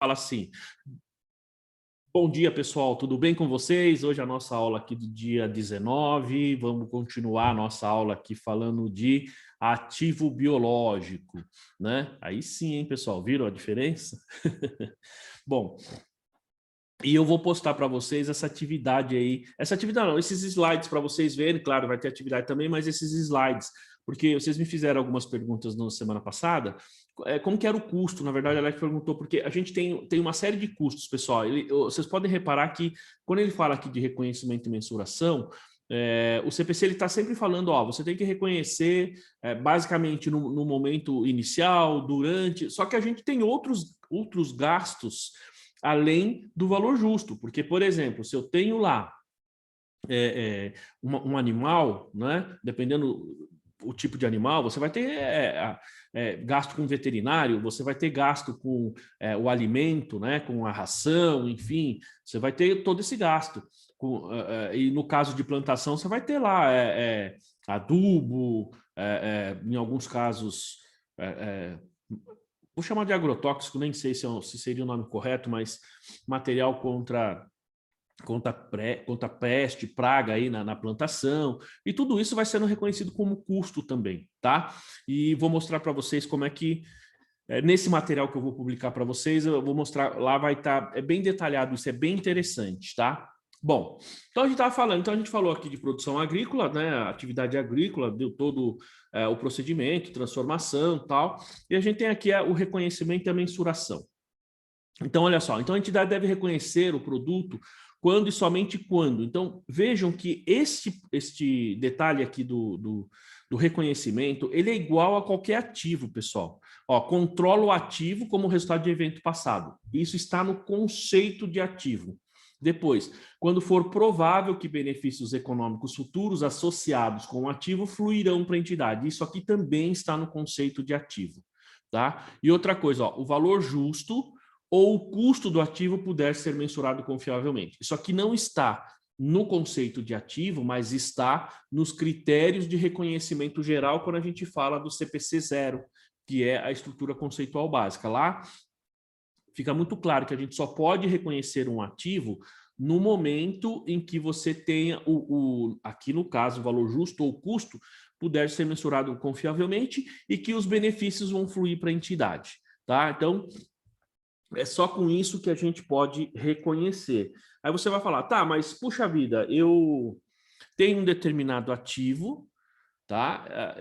fala assim: bom dia, pessoal, tudo bem com vocês? Hoje é a nossa aula aqui do dia 19, vamos continuar a nossa aula aqui falando de ativo biológico, né? Aí sim, hein, pessoal, viram a diferença? Bom, e eu vou postar para vocês essa atividade aí, essa atividade não, esses slides para vocês verem, claro, vai ter atividade também, mas esses slides, porque vocês me fizeram algumas perguntas na semana passada, como que era o custo, na verdade, a Alex perguntou, porque a gente tem uma série de custos, pessoal, vocês podem reparar que, quando ele fala aqui de reconhecimento e mensuração, o CPC está sempre falando, ó, você tem que reconhecer basicamente no momento inicial, durante, só que a gente tem outros gastos além do valor justo, porque, por exemplo, se eu tenho lá um animal, né, dependendo o tipo de animal, você vai ter gasto com veterinário, você vai ter gasto com o alimento, né, com a ração, enfim, você vai ter todo esse gasto. E no caso de plantação, você vai ter lá adubo, em alguns casos, vou chamar de agrotóxico, nem sei se seria o nome correto, mas material contra peste, praga aí na plantação, e tudo isso vai sendo reconhecido como custo também, tá? E vou mostrar para vocês como é que, nesse material que eu vou publicar para vocês, eu vou mostrar, lá vai estar, bem detalhado, isso é bem interessante, tá? Bom, então a gente estava falando, então a gente falou aqui de produção agrícola, né? Atividade agrícola, deu todo o procedimento, transformação e tal, e a gente tem aqui o reconhecimento e a mensuração. Então, olha só, então a entidade deve reconhecer o produto quando e somente quando. Então, vejam que este detalhe aqui do reconhecimento, ele é igual a qualquer ativo, pessoal. Ó, controla o ativo como resultado de evento passado. Isso está no conceito de ativo. Depois, quando for provável que benefícios econômicos futuros associados com o ativo fluirão para a entidade. Isso aqui também está no conceito de ativo, tá? E outra coisa, ó, o valor justo ou o custo do ativo puder ser mensurado confiavelmente. Isso aqui não está no conceito de ativo, mas está nos critérios de reconhecimento geral quando a gente fala do CPC 0, que é a estrutura conceitual básica. Lá fica muito claro que a gente só pode reconhecer um ativo no momento em que você tenha, aqui no caso, o valor justo ou custo puder ser mensurado confiavelmente e que os benefícios vão fluir para a entidade, tá? Então, é só com isso que a gente pode reconhecer. Aí você vai falar, tá, mas puxa vida, eu tenho um determinado ativo, tá?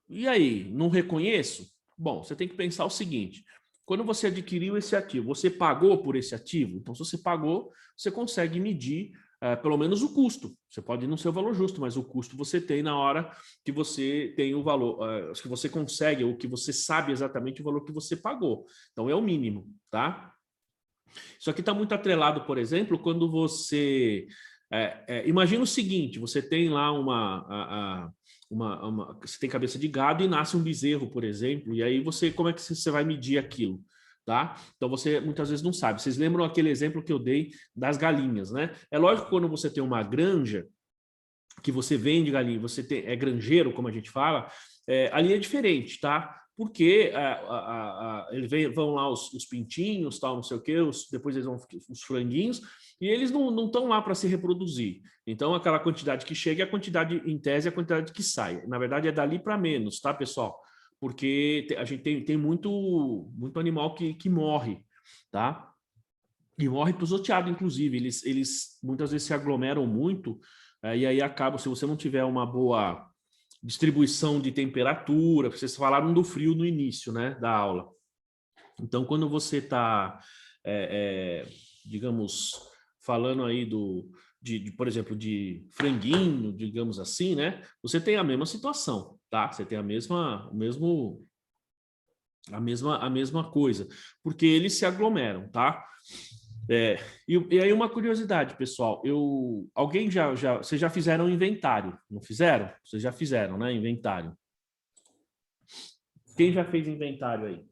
E aí, não reconheço? Bom, você tem que pensar o seguinte: quando você adquiriu esse ativo, você pagou por esse ativo? Então, se você pagou, você consegue medir pelo menos o custo. Você pode não ser o valor justo, mas o custo você tem na hora que você tem o valor, que você consegue, ou que você sabe exatamente o valor que você pagou. Então, é o mínimo, tá? Isso aqui está muito atrelado, por exemplo, quando você... imagina o seguinte, você tem lá você tem cabeça de gado e nasce um bezerro, por exemplo, e aí como é que você vai medir aquilo? Tá? Então você muitas vezes não sabe. Vocês lembram aquele exemplo que eu dei das galinhas, né? É lógico que quando você tem uma granja, que você vende galinha, é granjeiro, como a gente fala, ali é diferente, tá? Porque vão lá os pintinhos, tal, não sei o quê, depois eles vão os franguinhos, e eles não estão lá para se reproduzir. Então, aquela quantidade que chega é a quantidade, em tese, é a quantidade que sai. Na verdade, é dali para menos, tá, pessoal? Porque a gente tem muito animal que morre, tá? E morre pisoteado, inclusive. Eles muitas vezes se aglomeram muito, e aí acaba, se você não tiver uma boa distribuição de temperatura, vocês falaram do frio no início, né, da aula. Então, quando você está, digamos, falando aí por exemplo, de franguinho, digamos assim, né, você tem a mesma situação, tá? Você tem a mesma coisa, porque eles se aglomeram, tá? E aí uma curiosidade, pessoal, vocês já fizeram inventário, não fizeram? Vocês já fizeram, né, inventário. Quem já fez inventário aí?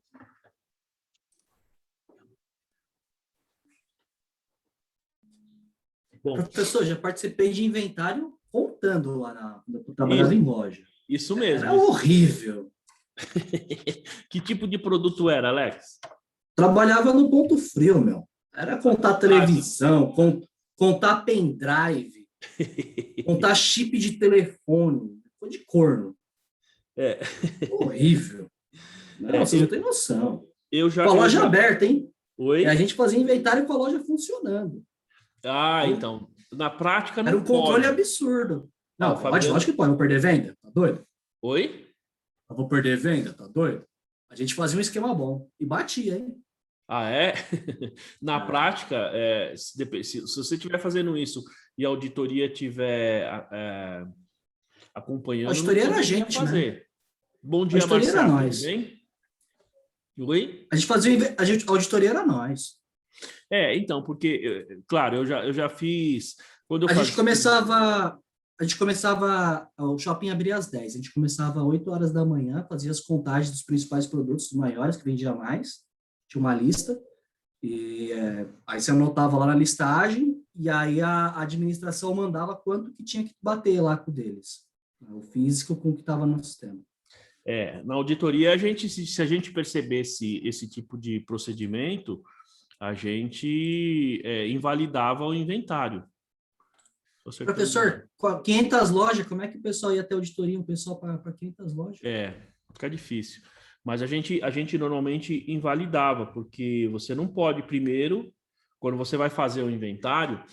Bom, professor, já participei de inventário contando lá trabalhando em loja. Isso mesmo. Era horrível. Que tipo de produto era, Alex? Trabalhava no ponto frio, meu. Era contar televisão, contar pendrive, contar chip de telefone. Foi de corno. É, Horrível. Não, é, você não tem noção. eu Com a eu loja já... aberta, hein? E a Oi? gente fazia inventário com a loja funcionando. Ah, Então, então, na prática era não um controle pode. absurdo. Ah, o Não, pode, Fabiano... lógico que pode. Vou perder venda? Tá doido? Oi? Eu vou perder venda? Tá doido? A gente fazia um esquema bom. E batia, hein? Ah, é? Na É. prática, se você estiver fazendo isso e a auditoria estiver A acompanhando, não auditoria era a poderia gente, né? fazer. Bom A dia, auditoria era Marcelo, tudo nós. bem? Oi? A gente fazia, a auditoria era nós. Então, porque, claro, eu já fiz. Quando eu A gente fazia. começava, o shopping abria às 10. A gente começava às 8 horas da manhã, fazia as contagens dos principais produtos, dos maiores, que vendia mais. Tinha uma lista. E aí você anotava lá na listagem, e aí a administração mandava quanto que tinha que bater lá com o deles. O físico com o que estava no sistema. Na auditoria, se a gente percebesse esse tipo de procedimento, a gente invalidava o inventário. Tô acertando bem. Professor, 500 lojas, como é que o pessoal ia ter auditoria? Um pessoal para 500 lojas? Fica difícil. Mas a gente normalmente invalidava, porque você não pode, primeiro, quando você vai fazer o inventário,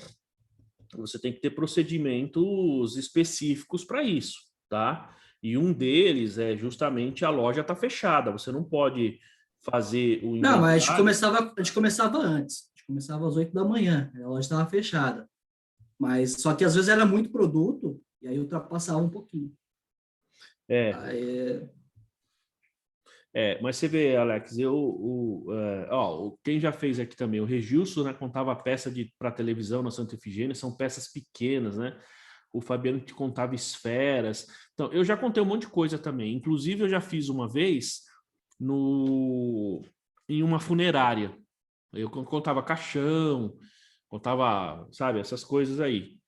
você tem que ter procedimentos específicos para isso, tá? E um deles é justamente a loja está fechada. Você não pode fazer o Não, mas inventário. a gente começava antes. A gente começava às 8 da manhã, a loja estava fechada. Mas só que às vezes era muito produto, e aí ultrapassava um pouquinho. É, Aí, mas você vê, Alex, quem já fez aqui também, o Regilson, né, contava peça para televisão na Santa Efigênia, são peças pequenas, né? O Fabiano te contava esferas. Então, eu já contei um monte de coisa também. Inclusive, eu já fiz uma vez em uma funerária. Eu contava caixão, contava, sabe, essas coisas aí.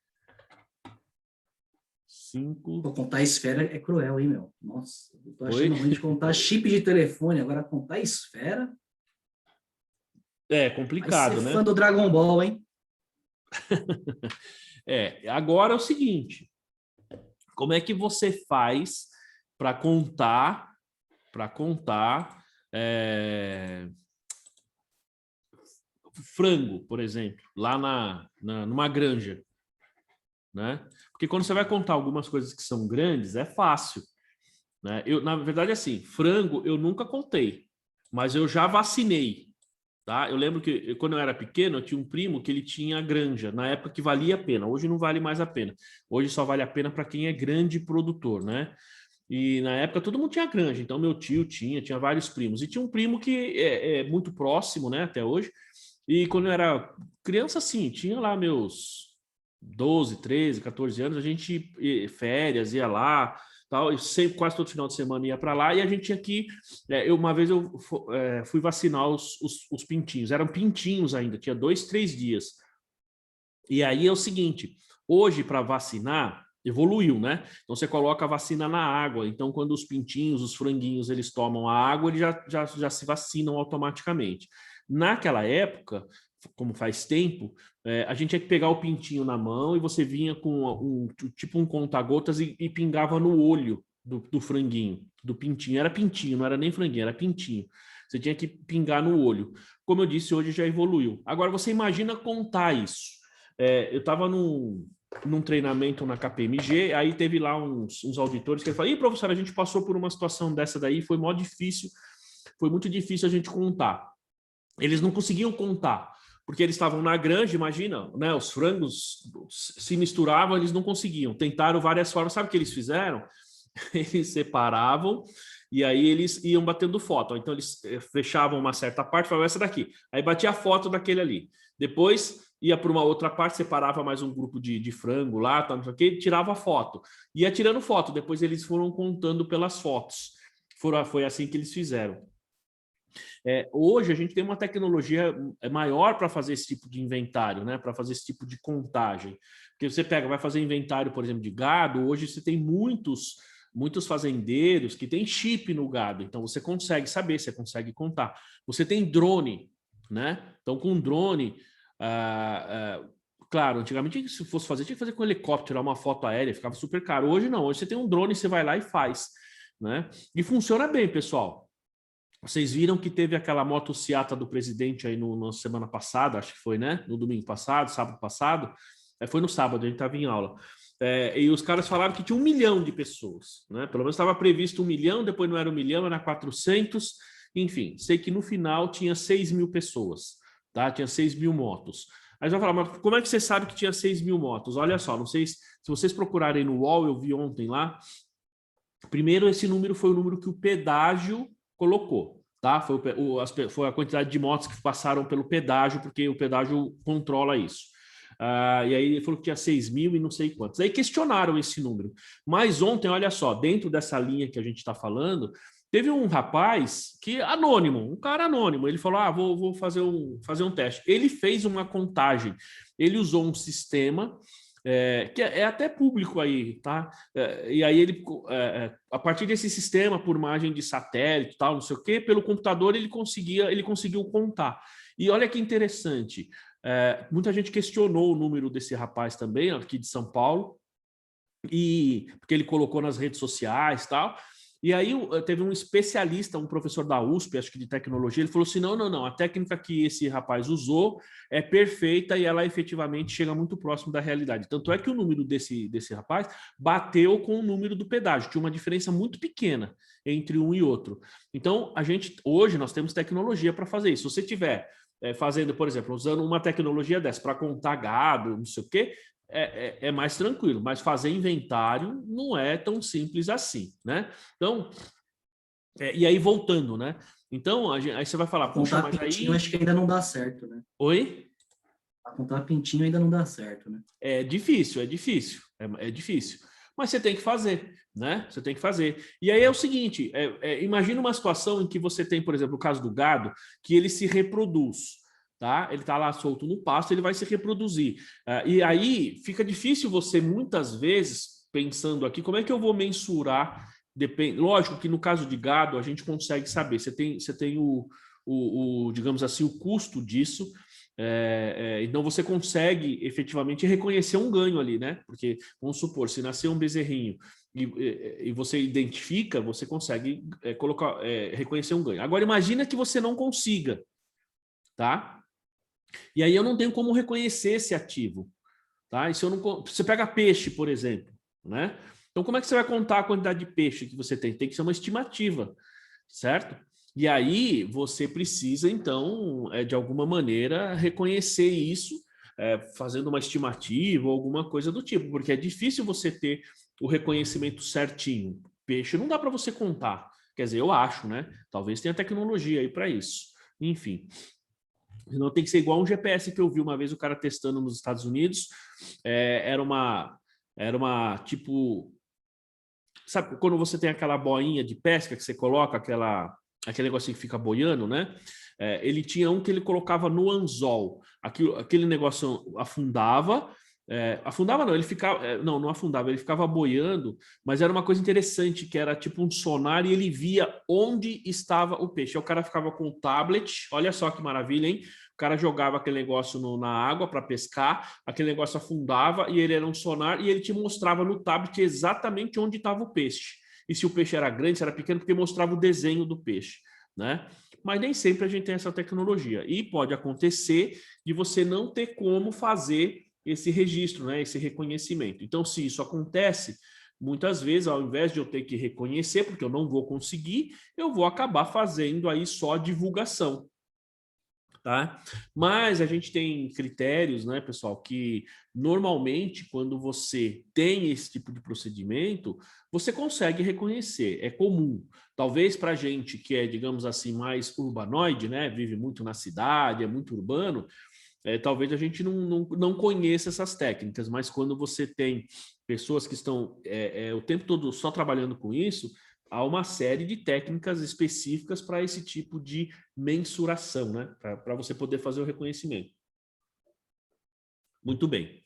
5. contar esfera é cruel, hein, meu? Nossa, eu tô Oi? achando ruim de contar chip de telefone, agora contar esfera. É Vai ser complicado, fã né? do Dragon Ball, hein? Agora é o seguinte, como é que você faz para contar frango, por exemplo, lá numa granja, né? Porque quando você vai contar algumas coisas que são grandes, é fácil, né? Na verdade, assim, frango eu nunca contei, mas eu já vacinei, tá? Eu lembro que quando eu era pequeno, eu tinha um primo que ele tinha granja, na época que valia a pena, hoje não vale mais a pena. Hoje só vale a pena para quem é grande produtor, né? E na época todo mundo tinha granja, então meu tio tinha vários primos. E tinha um primo que é muito próximo, né, até hoje. E quando eu era criança, assim, tinha lá meus 12, 13, 14 anos, a gente férias, ia lá, tal, e sempre, quase todo final de semana ia para lá, e a gente tinha que... uma vez eu fui vacinar os pintinhos, eram pintinhos ainda, tinha 2, 3 dias. E aí é o seguinte, hoje para vacinar, evoluiu, né? Então você coloca a vacina na água, então quando os pintinhos, os franguinhos, eles tomam a água, eles já se vacinam automaticamente. Naquela época, como faz tempo, a gente tinha que pegar o pintinho na mão e você vinha com tipo um conta-gotas e pingava no olho do franguinho, do pintinho. Era pintinho, não era nem franguinho, era pintinho. Você tinha que pingar no olho. Como eu disse, hoje já evoluiu. Agora você imagina contar isso. Eu estava num treinamento na KPMG, aí teve lá uns auditores que falaram: "Ih, professor, a gente passou por uma situação dessa daí, foi mó difícil, foi muito difícil a gente contar." Eles não conseguiam contar, porque eles estavam na granja, imagina, né? Os frangos se misturavam, eles não conseguiam. Tentaram várias formas, sabe o que eles fizeram? Eles separavam e aí eles iam batendo foto. Então eles fechavam uma certa parte, falavam essa daqui. Aí batia a foto daquele ali. Depois ia para uma outra parte, separava mais um grupo de frango lá, tá, não sei o quê, tirava a foto. Ia tirando foto, depois eles foram contando pelas fotos. Foi assim que eles fizeram. Hoje a gente tem uma tecnologia maior para fazer esse tipo de inventário, né? Para fazer esse tipo de contagem. Porque você vai fazer inventário, por exemplo, de gado, hoje você tem muitos muitos fazendeiros que têm chip no gado, então você consegue saber, você consegue contar. Você tem drone, né? Então com drone, claro, antigamente se fosse fazer, tinha que fazer com helicóptero, tirar uma foto aérea, ficava super caro. Hoje não, hoje você tem um drone, você vai lá e faz, né? E funciona bem, pessoal. Vocês viram que teve aquela motociata do presidente aí na semana passada, acho que foi, né? No domingo passado, sábado passado. Foi no sábado, a gente estava em aula. E os caras falaram que tinha 1 milhão de pessoas, né? Pelo menos estava previsto 1 milhão, depois não era 1 milhão, era 400. Enfim, sei que no final tinha 6 mil pessoas, tá? Tinha 6 mil motos. Aí você vai falar, mas como é que você sabe que tinha 6 mil motos? Olha só, não sei se vocês procurarem no UOL, eu vi ontem lá. Primeiro, esse número foi o número que o pedágio colocou, tá? Foi a quantidade de motos que passaram pelo pedágio, porque o pedágio controla isso. E aí ele falou que tinha 6 mil e não sei quantos. Aí questionaram esse número. Mas ontem, olha só, dentro dessa linha que a gente está falando, teve um rapaz que anônimo, um cara anônimo, ele falou, vou fazer um teste. Ele fez uma contagem, ele usou um sistema que é até público aí, tá? E aí ele, a partir desse sistema, por imagem de satélite, tal, não sei o quê, pelo computador ele conseguiu contar. E olha que interessante, muita gente questionou o número desse rapaz também, aqui de São Paulo, porque ele colocou nas redes sociais, tal. E aí teve um especialista, um professor da USP, acho que de tecnologia, ele falou assim, não, a técnica que esse rapaz usou é perfeita e ela efetivamente chega muito próximo da realidade. Tanto é que o número desse rapaz bateu com o número do pedágio, tinha uma diferença muito pequena entre um e outro. Então, hoje nós temos tecnologia para fazer isso. Se você estiver fazendo, por exemplo, usando uma tecnologia dessa para contar gado, não sei o quê, é mais tranquilo, mas fazer inventário não é tão simples assim, né? Então, e aí voltando, né? Então, aí você vai falar, puxa, mas pintinho, acho que ainda não dá certo, né? Oi? Contar pintinho ainda não dá certo, né? É difícil. Mas você tem que fazer, né? Você tem que fazer. E aí é o seguinte, imagina uma situação em que você tem, por exemplo, o caso do gado, que ele se reproduz. Tá? Ele está lá solto no pasto, ele vai se reproduzir. E aí fica difícil você, muitas vezes, pensando aqui, como é que eu vou mensurar? Lógico que no caso de gado, a gente consegue saber. Você tem digamos assim, o custo disso. Então você consegue efetivamente reconhecer um ganho ali, né? Porque, vamos supor, se nascer um bezerrinho e você identifica, você consegue reconhecer um ganho. Agora, imagina que você não consiga, tá? E aí eu não tenho como reconhecer esse ativo, tá? E se eu não, você pega peixe, por exemplo, né? Então como é que você vai contar a quantidade de peixe que você tem? Tem que ser uma estimativa, certo? E aí você precisa, então, de alguma maneira, reconhecer isso, fazendo uma estimativa ou alguma coisa do tipo, porque é difícil você ter o reconhecimento certinho. Peixe não dá para você contar. Quer dizer, eu acho, né? Talvez tenha tecnologia aí para isso. Enfim. Não tem que ser igual um GPS que eu vi uma vez o cara testando nos Estados Unidos. Era uma tipo... Sabe quando você tem aquela boinha de pesca que você coloca, aquele negocinho que fica boiando, né? Ele tinha um que ele colocava no anzol. Aquele negócio afundava... afundava não, ele ficava... não afundava, ele ficava boiando, mas era uma coisa interessante, que era tipo um sonar e ele via onde estava o peixe. Aí o cara ficava com o tablet, olha só que maravilha, hein? O cara jogava aquele negócio na água para pescar, aquele negócio afundava e ele era um sonar e ele te mostrava no tablet exatamente onde estava o peixe. E se o peixe era grande, se era pequeno, porque mostrava o desenho do peixe, né? Mas nem sempre a gente tem essa tecnologia. E pode acontecer de você não ter como fazer esse registro, né, esse reconhecimento. Então, se isso acontece, muitas vezes, ao invés de eu ter que reconhecer, porque eu não vou conseguir, eu vou acabar fazendo aí só divulgação. Tá? Mas a gente tem critérios, né, pessoal, que normalmente quando você tem esse tipo de procedimento, você consegue reconhecer, é comum. Talvez para a gente que é, digamos assim, mais urbanoide, né, vive muito na cidade, é muito urbano, talvez a gente não conheça essas técnicas, mas quando você tem pessoas que estão o tempo todo só trabalhando com isso, há uma série de técnicas específicas para esse tipo de mensuração, né? Para você poder fazer o reconhecimento. Muito bem.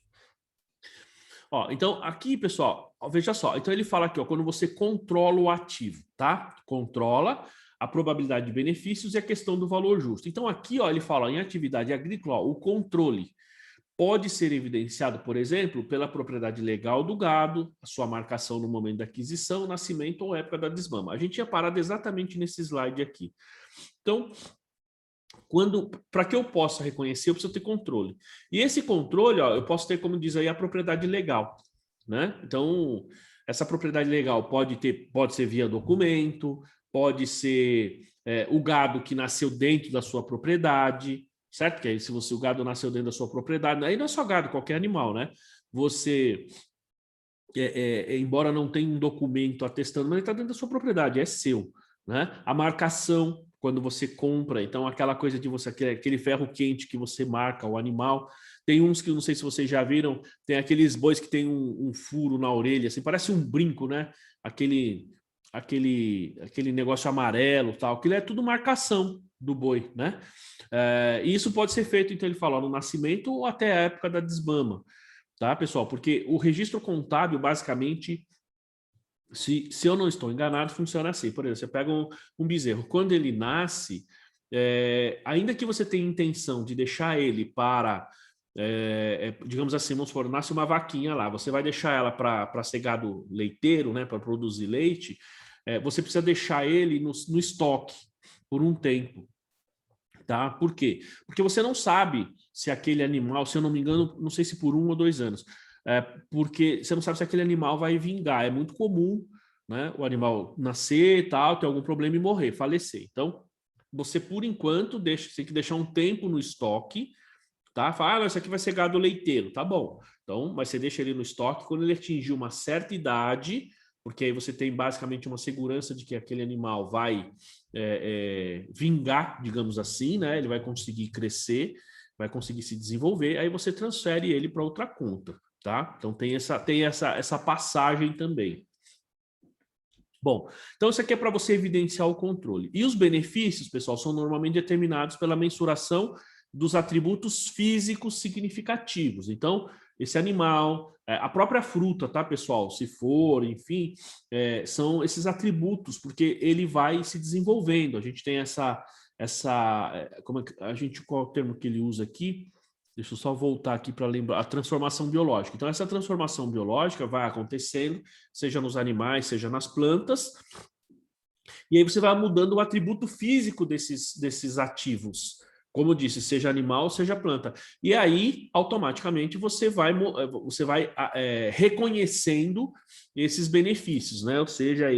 Ó, então, aqui, pessoal, ó, veja só. Então, ele fala aqui, ó, quando você controla o ativo, tá? Controla a probabilidade de benefícios e a questão do valor justo. Então, aqui, ó, ele fala, ó, em atividade agrícola, ó, o controle pode ser evidenciado, por exemplo, pela propriedade legal do gado, a sua marcação no momento da aquisição, nascimento ou época da desmama. A gente tinha parado exatamente nesse slide aqui. Então, para que eu possa reconhecer, eu preciso ter controle. E esse controle, ó, eu posso ter, como diz aí, a propriedade legal, né? Então, essa propriedade legal pode ser via documento, pode ser o gado que nasceu dentro da sua propriedade, certo? Que aí, se o gado nasceu dentro da sua propriedade, aí não é só gado, qualquer animal, né? Você, embora não tenha um documento atestando, mas ele está dentro da sua propriedade, é seu, né? A marcação, quando você compra, então aquela coisa de você, aquele ferro quente que você marca o animal. Tem uns que, não sei se vocês já viram, tem aqueles bois que tem um furo na orelha, assim, parece um brinco, né? Aquele negócio amarelo, tal, aquilo é tudo marcação do boi, né? E isso pode ser feito, então ele fala, no nascimento ou até a época da desmama, tá, pessoal? Porque o registro contábil, basicamente, se eu não estou enganado, funciona assim. Por exemplo, você pega um bezerro, quando ele nasce, ainda que você tenha intenção de deixar ele para, digamos assim, vamos supor, nasce uma vaquinha lá, você vai deixar ela para ser gado leiteiro, né, para produzir leite, você precisa deixar ele no estoque por um tempo. Tá? Por quê? Porque você não sabe se aquele animal, se eu não me engano, não sei se por 1 ou 2 anos, porque você não sabe se aquele animal vai vingar. É muito comum, né, o animal nascer, tal, ter algum problema e morrer, falecer. Então, você, por enquanto, tem que deixar um tempo no estoque, tá? Fala, isso aqui vai ser gado leiteiro, tá bom. Então, mas você deixa ele no estoque, quando ele atingir uma certa idade, porque aí você tem basicamente uma segurança de que aquele animal vai vingar, digamos assim, né? Ele vai conseguir crescer, vai conseguir se desenvolver, aí você transfere ele para outra conta, tá? Então tem essa passagem também. Bom, então isso aqui é para você evidenciar o controle. E os benefícios, pessoal, são normalmente determinados pela mensuração dos atributos físicos significativos. Então, esse animal, a própria fruta, tá, pessoal? Se for, enfim, são esses atributos, porque ele vai se desenvolvendo. A gente tem como é que, qual é o termo que ele usa aqui? Deixa eu só voltar aqui para lembrar. A transformação biológica. Então, essa transformação biológica vai acontecendo, seja nos animais, seja nas plantas, e aí você vai mudando o atributo físico desses ativos. Como eu disse, seja animal, seja planta. E aí, automaticamente, você vai reconhecendo esses benefícios, né? Ou seja,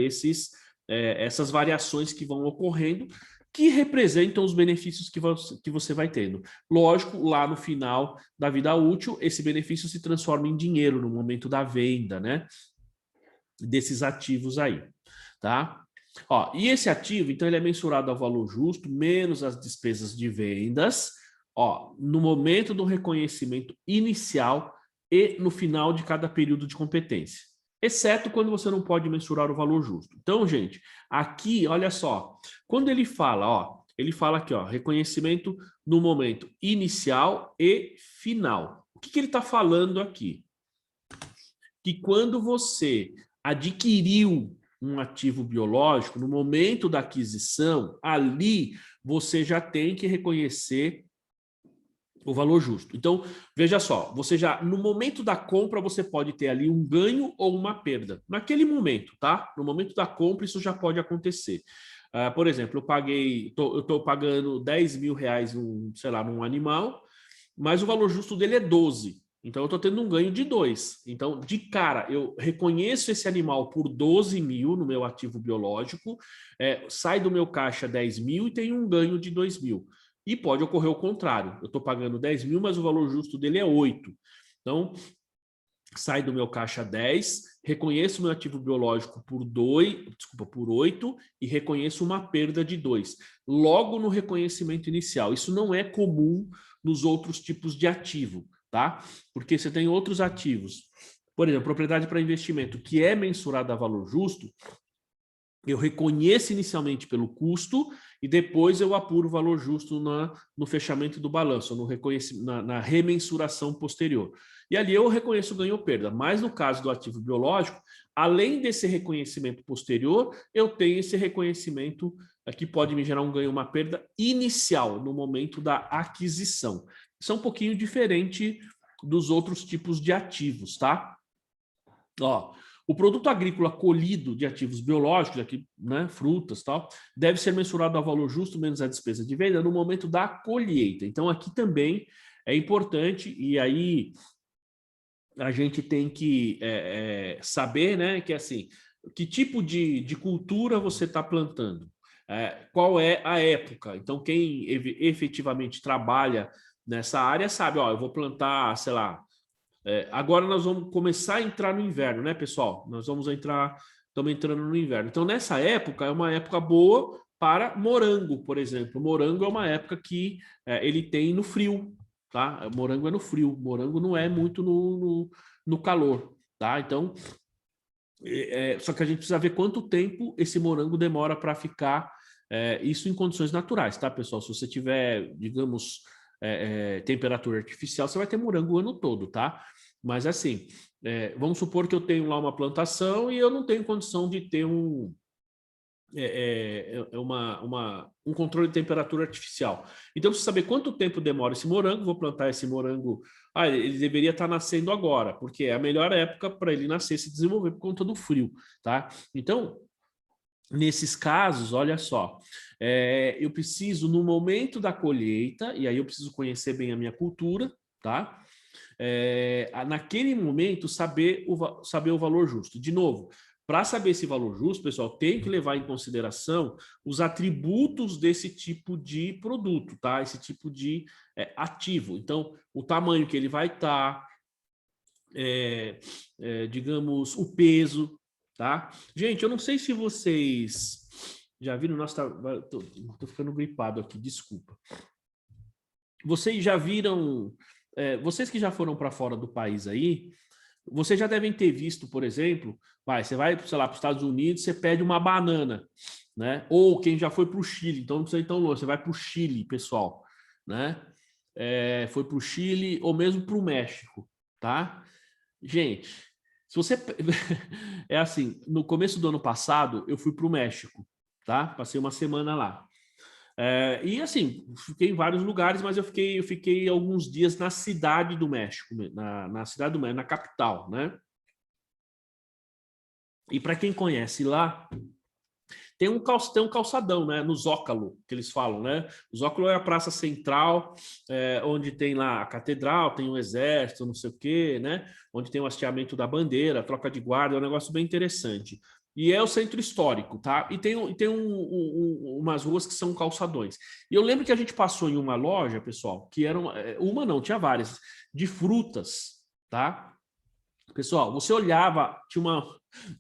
essas variações que vão ocorrendo, que representam os benefícios que você vai tendo. Lógico, lá no final da vida útil, esse benefício se transforma em dinheiro no momento da venda, né? Desses ativos aí, tá? Ó, e esse ativo, então, ele é mensurado ao valor justo, menos as despesas de vendas, ó, no momento do reconhecimento inicial e no final de cada período de competência. Exceto quando você não pode mensurar o valor justo. Então, gente, aqui, olha só, quando ele fala, ó, ele fala aqui, ó, reconhecimento no momento inicial e final. O que ele está falando aqui? Que quando você adquiriu um ativo biológico, no momento da aquisição, ali você já tem que reconhecer o valor justo. Então, veja só, você já, no momento da compra, você pode ter ali um ganho ou uma perda. Naquele momento, tá? No momento da compra, isso já pode acontecer. Por exemplo, eu estou pagando 10 mil reais sei lá, num animal, mas o valor justo dele é 12. Então, eu estou tendo um ganho de 2. Então, de cara, eu reconheço esse animal por 12 mil no meu ativo biológico, sai do meu caixa 10 mil e tem um ganho de 2 mil. E pode ocorrer o contrário. Eu estou pagando 10 mil, mas o valor justo dele é 8. Então, sai do meu caixa 10, reconheço meu ativo biológico por 8 e reconheço uma perda de 2. Logo no reconhecimento inicial. Isso não é comum nos outros tipos de ativo, tá? Porque você tem outros ativos. Por exemplo, propriedade para investimento, que é mensurada a valor justo, eu reconheço inicialmente pelo custo e depois eu apuro o valor justo no fechamento do balanço, na remensuração posterior. E ali eu reconheço ganho ou perda. Mas no caso do ativo biológico, além desse reconhecimento posterior, eu tenho esse reconhecimento que pode me gerar um ganho ou uma perda inicial, no momento da aquisição. Isso é um pouquinho diferente dos outros tipos de ativos, tá? Ó, o produto agrícola colhido de ativos biológicos, aqui, né, frutas e tal, deve ser mensurado ao valor justo menos a despesa de venda no momento da colheita. Então, aqui também é importante, e aí a gente tem que saber, né, que assim, que tipo de cultura você está plantando, qual é a época. Então, quem efetivamente trabalha nessa área sabe, ó, eu vou plantar, sei lá, agora nós vamos começar a entrar no inverno, né, pessoal? Estamos entrando no inverno. Então, nessa época, é uma época boa para morango, por exemplo. Morango é uma época que ele tem no frio, tá? Morango é no frio, morango não é muito no calor, tá? Então, só que a gente precisa ver quanto tempo esse morango demora para ficar, isso em condições naturais, tá, pessoal? Se você tiver, digamos, temperatura artificial, você vai ter morango o ano todo, tá? Mas assim, vamos supor que eu tenho lá uma plantação e eu não tenho condição de ter um controle de temperatura artificial. Então, preciso saber quanto tempo demora esse morango, vou plantar esse morango. Ele deveria estar nascendo agora, porque é a melhor época para ele nascer e se desenvolver por conta do frio, tá? Então, nesses casos, olha só, eu preciso, no momento da colheita, e aí eu preciso conhecer bem a minha cultura, tá? Naquele momento, saber o valor justo. De novo, para saber esse valor justo, pessoal, tem que levar em consideração os atributos desse tipo de produto, tá? Esse tipo de ativo. Então, o tamanho que ele vai estar, digamos, o peso, tá? Gente, eu não sei se vocês já viram, nossa, tô ficando gripado aqui, desculpa. Vocês já viram, vocês que já foram para fora do país aí, vocês já devem ter visto, por exemplo, você vai, sei lá, para os Estados Unidos, você pede uma banana, né? Ou quem já foi para o Chile, então não precisa ir tão longe, você vai para o Chile, pessoal, né? Foi para o Chile ou mesmo para o México, tá? Gente, se você... é assim, no começo do ano passado, eu fui para o México, tá? Passei uma semana lá. E assim, fiquei em vários lugares, mas eu fiquei alguns dias na cidade do México, na cidade do México, na capital, né? E para quem conhece lá, tem um calçadão, né? No Zócalo, que eles falam, né? O Zócalo é a praça central, onde tem lá a catedral, tem o exército, não sei o quê, né? Onde tem o hasteamento da bandeira, a troca de guarda, é um negócio bem interessante. E é o centro histórico, tá? E tem umas ruas que são calçadões. E eu lembro que a gente passou em uma loja, pessoal, que era uma não, tinha várias, de frutas, tá? Pessoal, você olhava,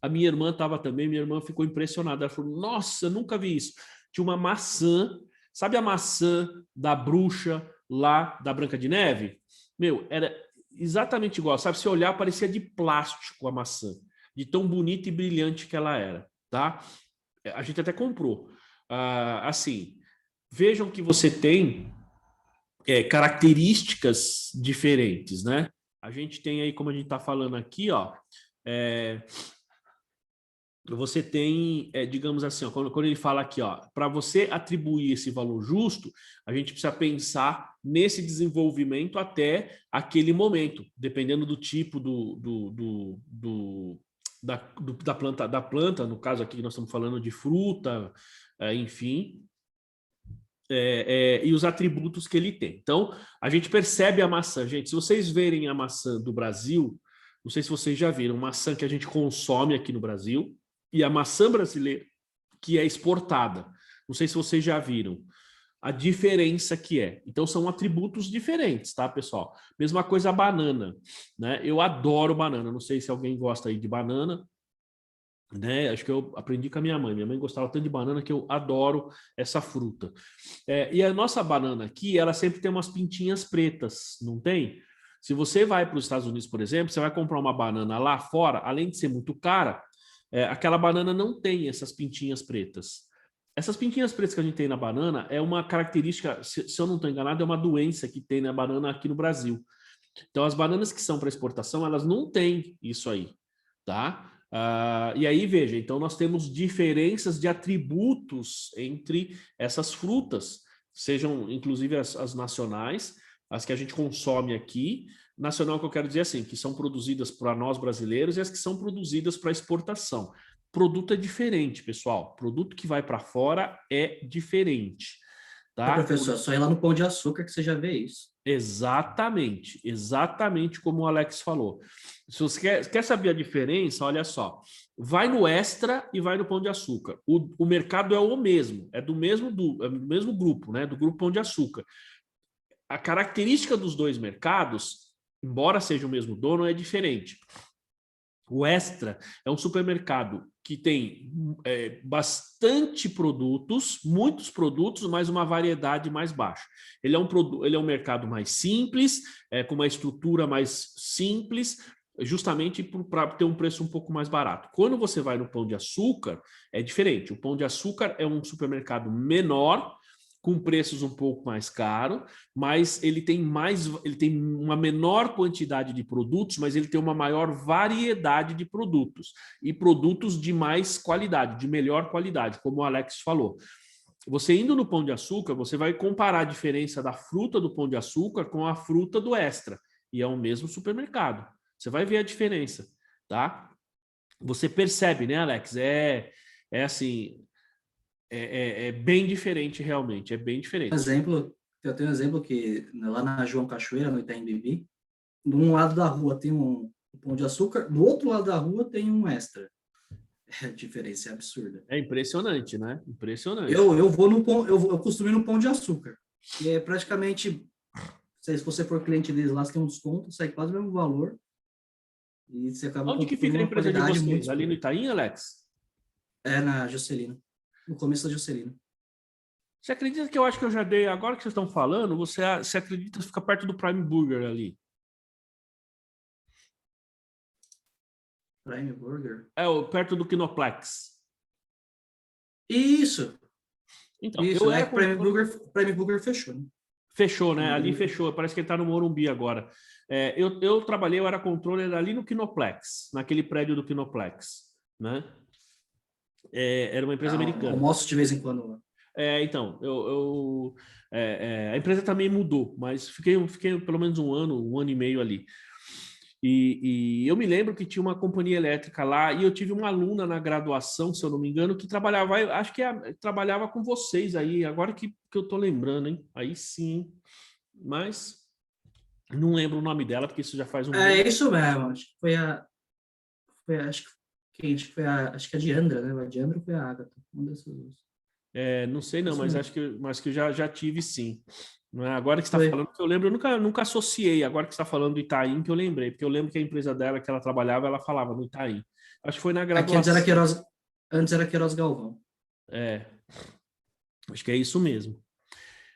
a minha irmã estava também, minha irmã ficou impressionada, ela falou, nossa, nunca vi isso. Tinha uma maçã, sabe a maçã da bruxa lá da Branca de Neve? Meu, era exatamente igual, sabe? Se olhar, parecia de plástico a maçã, de tão bonita e brilhante que ela era, tá? A gente até comprou. Assim, vejam que você tem características diferentes, né? A gente tem aí, como a gente está falando aqui, ó, você tem, digamos assim, ó, quando ele fala aqui, ó, para você atribuir esse valor justo, a gente precisa pensar nesse desenvolvimento até aquele momento, dependendo do tipo da planta, no caso aqui nós estamos falando de fruta, enfim, e os atributos que ele tem. Então, a gente percebe a maçã. Gente, se vocês verem a maçã do Brasil, não sei se vocês já viram, maçã que a gente consome aqui no Brasil e a maçã brasileira que é exportada. Não sei se vocês já viram a diferença que é. Então, são atributos diferentes, tá, pessoal? Mesma coisa a banana, né? Eu adoro banana. Não sei se alguém gosta aí de banana, né? Acho que eu aprendi com a minha mãe. Minha mãe gostava tanto de banana que eu adoro essa fruta. E a nossa banana aqui, ela sempre tem umas pintinhas pretas, não tem? Se você vai para os Estados Unidos, por exemplo, você vai comprar uma banana lá fora, além de ser muito cara, aquela banana não tem essas pintinhas pretas. Essas pintinhas pretas que a gente tem na banana é uma característica, se eu não estou enganado, é uma doença que tem na banana aqui no Brasil. Então, as bananas que são para exportação, elas não têm isso aí, tá? E aí, veja, então nós temos diferenças de atributos entre essas frutas, sejam inclusive as nacionais, as que a gente consome aqui, nacional que eu quero dizer assim, que são produzidas para nós brasileiros e as que são produzidas para exportação. Produto é diferente, pessoal. Produto que vai para fora é diferente, Ô, tá? professor, é só ir lá no Pão de Açúcar que você já vê isso. Exatamente, exatamente como o Alex falou. Se você quer saber a diferença, olha só, vai no Extra e vai no Pão de Açúcar. O mercado é o mesmo, é do mesmo grupo, né? Do grupo Pão de Açúcar. A característica dos dois mercados, embora seja o mesmo dono, é diferente. O Extra é um supermercado que tem bastante produtos, muitos produtos, mas uma variedade mais baixa. Ele é um mercado mais simples, com uma estrutura mais simples, justamente para ter um preço um pouco mais barato. Quando você vai no Pão de Açúcar, é diferente. O Pão de Açúcar é um supermercado menor, com preços um pouco mais caros, mas ele tem uma menor quantidade de produtos, mas ele tem uma maior variedade de produtos e produtos de mais qualidade, de melhor qualidade, como o Alex falou. Você indo no Pão de Açúcar, você vai comparar a diferença da fruta do Pão de Açúcar com a fruta do Extra, e é o mesmo supermercado. Você vai ver a diferença, tá? Você percebe, né, Alex? É assim, é bem diferente, realmente, é bem diferente. Eu tenho um exemplo que lá na João Cachoeira, no Itaim Bibi, de um lado da rua tem um Pão de Açúcar, do outro lado da rua tem um Extra. A diferença é absurda. É impressionante, né? Impressionante. Eu vou no pão, eu costumo ir no Pão de Açúcar, que é praticamente, se você for cliente deles lá, você tem um desconto, sai quase o mesmo valor, e você acaba Onde que comprando fica a uma empresa de qualidade muito vocês? Ali no superior. Itaim, Alex? É na Juscelino, no começo da Juscelino. Você acredita que eu acho que eu já dei, agora que vocês estão falando, você acredita que fica perto do Prime Burger ali? Prime Burger? Perto do Kinoplex. Isso, Então, isso, eu é era que controle... Prime Burger fechou, né? Fechou, né? Prime Ali Burger fechou. Parece que ele está no Morumbi agora. Eu trabalhei, eu era controller ali no Kinoplex, naquele prédio do Kinoplex, né? Era uma empresa americana. almoço de vez em quando lá. Então, a empresa também mudou, mas fiquei pelo menos um ano e meio ali. E eu me lembro que tinha uma companhia elétrica lá e eu tive uma aluna na graduação, se eu não me engano, que trabalhava, acho que trabalhava com vocês aí, agora que eu tô lembrando, hein? Aí sim, mas não lembro o nome dela, porque isso já faz um bom... É isso mesmo, acho que acho que a Diandra, né? A Diandra foi a Agatha, uma dessas duas. Não sei não, Isso mas mesmo. acho que eu já tive sim. Não é? Agora que você está Foi. falando, que eu lembro, eu nunca associei, agora que você está falando do Itaim, que eu lembrei, porque eu lembro que a empresa dela, que ela trabalhava, ela falava no Itaim. Acho que foi na Aqui graduação. Antes era Queiroz Galvão. É, acho que é isso mesmo.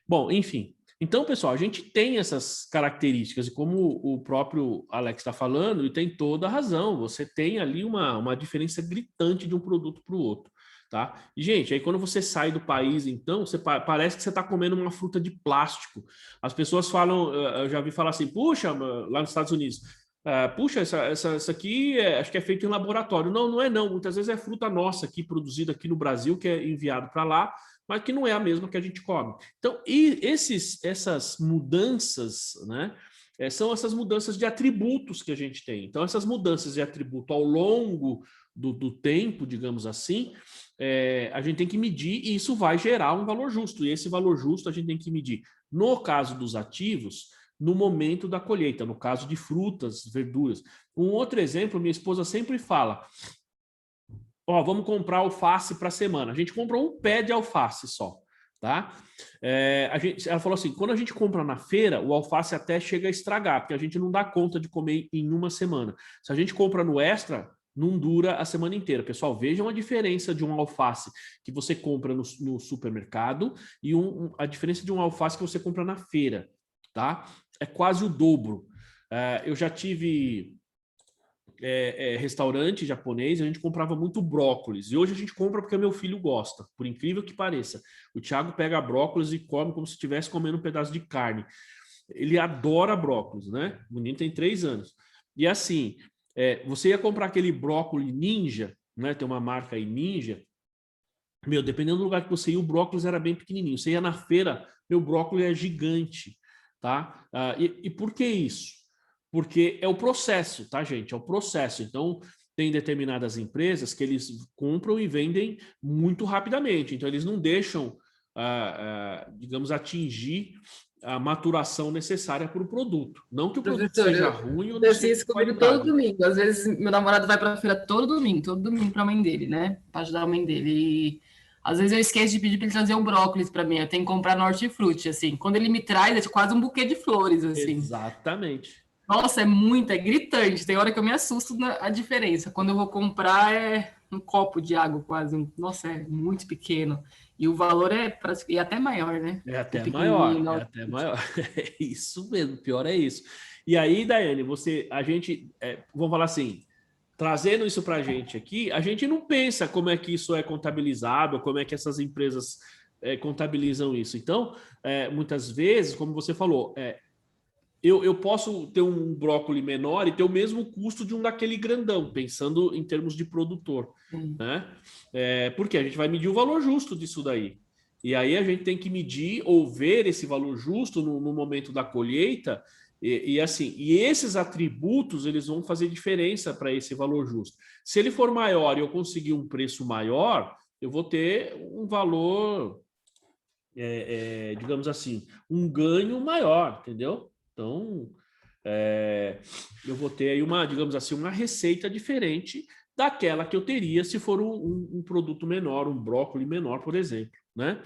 Bom, enfim. Então, pessoal, a gente tem essas características, e como o próprio Alex está falando, e tem toda a razão, você tem ali uma diferença gritante de um produto para o outro. Tá? E, gente, aí quando você sai do país, então, parece que você está comendo uma fruta de plástico. As pessoas falam, eu já vi falar assim, puxa, lá nos Estados Unidos, puxa, essa aqui acho que é feito em laboratório. Não, não é não. Muitas vezes é fruta nossa aqui, produzida aqui no Brasil, que é enviado para lá, mas que não é a mesma que a gente come. Então, essas mudanças, né? São essas mudanças de atributos que a gente tem. Então, essas mudanças de atributo ao longo do tempo, digamos assim, a gente tem que medir e isso vai gerar um valor justo. E esse valor justo a gente tem que medir, no caso dos ativos, no momento da colheita, no caso de frutas, verduras. Um outro exemplo, minha esposa sempre fala, vamos comprar alface para a semana. A gente compra um pé de alface só, tá? Ela falou assim, quando a gente compra na feira, o alface até chega a estragar, porque a gente não dá conta de comer em uma semana. Se a gente compra no Extra, não dura a semana inteira. Pessoal, vejam a diferença de um alface que você compra no supermercado e a diferença de um alface que você compra na feira, tá? É quase o dobro. Eu já tive restaurante japonês, a gente comprava muito brócolis. E hoje a gente compra porque meu filho gosta, por incrível que pareça. O Thiago pega brócolis e come como se estivesse comendo um pedaço de carne. Ele adora brócolis, né? O menino tem 3 anos. E assim, você ia comprar aquele brócolis Ninja, né? Tem uma marca aí, Ninja. Meu, dependendo do lugar que você ia, o brócolis era bem pequenininho. Você ia na feira, meu brócolis é gigante, tá? E por que isso? Porque é o processo, tá, gente? É o processo. Então, tem determinadas empresas que eles compram e vendem muito rapidamente. Então, eles não deixam, digamos, atingir a maturação necessária para o produto. Não que o produto Professor, seja ruim ou não acontecia seja isso de comigo todo qualidade. domingo. Às vezes, meu namorado vai para a feira todo domingo para a mãe dele, né? Para ajudar a mãe dele. E às vezes eu esqueço de pedir para ele trazer um brócolis para mim. Eu tenho que comprar no hortifruti, assim. Quando ele me traz, é quase um buquê de flores, assim. Exatamente. Nossa, é gritante. Tem hora que eu me assusto a diferença. Quando eu vou comprar, é um copo de água quase. Nossa, é muito pequeno. E o valor é até maior, né? É O até pequenininho. maior, é até maior. É isso mesmo, pior é isso. E aí, Daiane, vamos falar assim, trazendo isso para a gente não pensa como é que isso é contabilizado, como é que essas empresas contabilizam isso. Então, muitas vezes, como você falou, eu posso ter um brócolis menor e ter o mesmo custo de um daquele grandão, pensando em termos de produtor, né? Porque a gente vai medir o valor justo disso daí. E aí a gente tem que medir ou ver esse valor justo no momento da colheita, assim, e esses atributos eles vão fazer diferença para esse valor justo. Se ele for maior e eu conseguir um preço maior, eu vou ter um valor, digamos assim, um ganho maior, entendeu? Então, eu vou ter aí digamos assim, uma receita diferente daquela que eu teria se for um produto menor, um brócolis menor, por exemplo, né?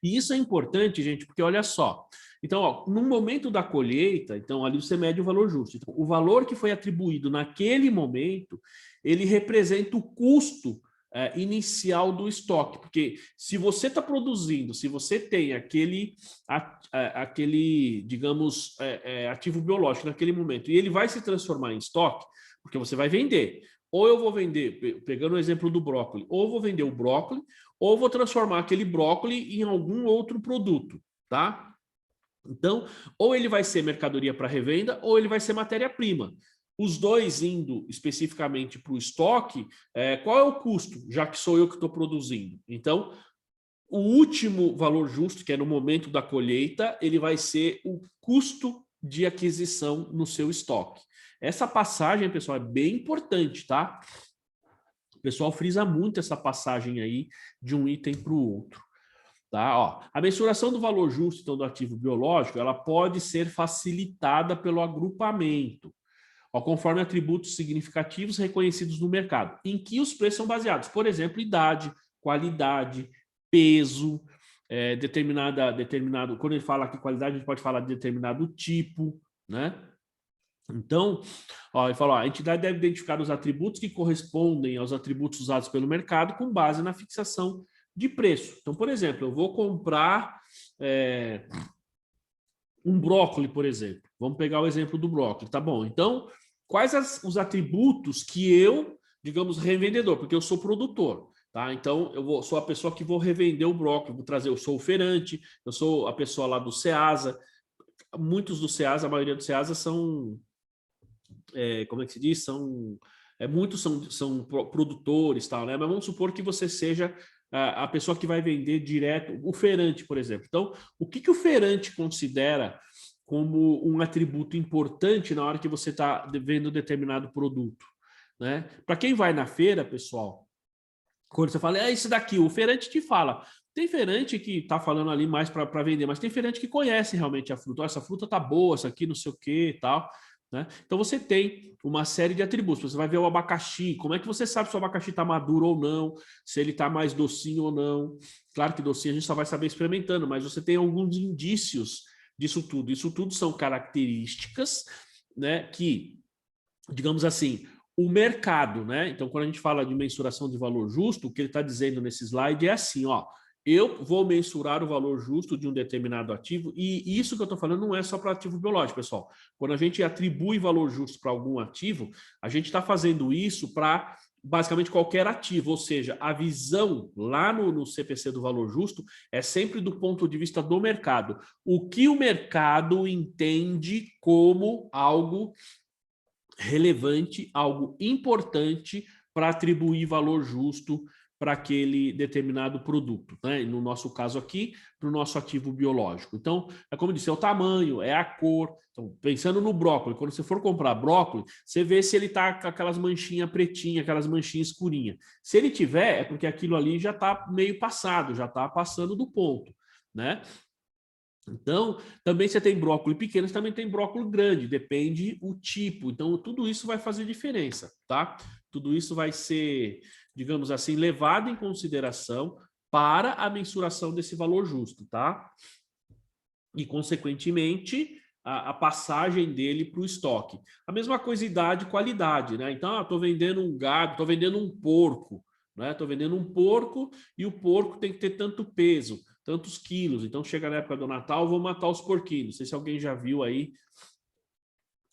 E isso é importante, gente, porque olha só. Então, no momento da colheita, então ali você mede o valor justo. Então, o valor que foi atribuído naquele momento, ele representa o custo inicial do estoque, porque se você está produzindo, se você tem aquele, digamos, ativo biológico naquele momento, e ele vai se transformar em estoque, porque você vai vender. Ou eu vou vender, pegando o exemplo do brócolis, ou eu vou vender o brócolis, ou vou transformar aquele brócolis em algum outro produto, tá? Então, ou ele vai ser mercadoria para revenda, ou ele vai ser matéria-prima. Os dois indo especificamente para o estoque, qual é o custo, já que sou eu que estou produzindo? Então, o último valor justo, que é no momento da colheita, ele vai ser o custo de aquisição no seu estoque. Essa passagem, pessoal, é bem importante, tá? O pessoal frisa muito essa passagem aí de um item para o outro. Tá? Ó, a mensuração do valor justo então, do ativo biológico ela pode ser facilitada pelo agrupamento, conforme atributos significativos reconhecidos no mercado, em que os preços são baseados, por exemplo, idade, qualidade, peso, determinado. Quando ele fala aqui qualidade, a gente pode falar de determinado tipo, né? Então, ele fala, a entidade deve identificar os atributos que correspondem aos atributos usados pelo mercado com base na fixação de preço. Então, por exemplo, eu vou comprar um brócolis, por exemplo. Vamos pegar o exemplo do brócolis, tá bom? Então, quais os atributos que eu, digamos, revendedor, porque eu sou produtor, tá? Então, sou a pessoa que vou revender o brócolis, vou trazer, eu sou o feirante, eu sou a pessoa lá do Ceasa. Muitos do Ceasa, a maioria do Ceasa são como é que se diz? Muitos são produtores, tal, né? Mas vamos supor que você seja a pessoa que vai vender direto, o feirante, por exemplo. Então, o que o feirante considera como um atributo importante na hora que você está vendo determinado produto, né? Para quem vai na feira, pessoal, quando você fala, isso daqui, o feirante te fala. Tem feirante que está falando ali mais para vender, mas tem feirante que conhece realmente a fruta. Essa fruta tá boa, essa aqui não sei o que e tal. Né? Então você tem uma série de atributos. Você vai ver o abacaxi. Como é que você sabe se o abacaxi está maduro ou não? Se ele está mais docinho ou não? Claro que docinho a gente só vai saber experimentando, mas você tem alguns indícios disso tudo. Isso tudo são características, né, que, digamos assim, o mercado, né? Então, quando a gente fala de mensuração de valor justo, o que ele está dizendo nesse slide é assim, eu vou mensurar o valor justo de um determinado ativo, e isso que eu estou falando não é só para ativo biológico, pessoal. Quando a gente atribui valor justo para algum ativo, a gente está fazendo isso para basicamente qualquer ativo, ou seja, a visão lá no CPC do valor justo é sempre do ponto de vista do mercado. O que o mercado entende como algo relevante, algo importante para atribuir valor justo para aquele determinado produto, né? No nosso caso aqui, para o nosso ativo biológico. Então, é como eu disse, é o tamanho, é a cor. Então, pensando no brócolis, quando você for comprar brócolis, você vê se ele está com aquelas manchinhas pretinhas, aquelas manchinhas escurinhas. Se ele tiver, é porque aquilo ali já está meio passado, já está passando do ponto, né? Então, também você tem brócolis pequenos, também tem brócolis grande, depende o tipo. Então, tudo isso vai fazer diferença, tá? Tudo isso vai ser, digamos assim, levado em consideração para a mensuração desse valor justo, tá? E, consequentemente, a passagem dele para o estoque. A mesma coisa, idade e qualidade, né? Então, estou vendendo um gado, estou vendendo um porco, né? Estou vendendo um porco e o porco tem que ter tanto peso, tantos quilos. Então, chega na época do Natal, vou matar os porquinhos. Não sei se alguém já viu aí.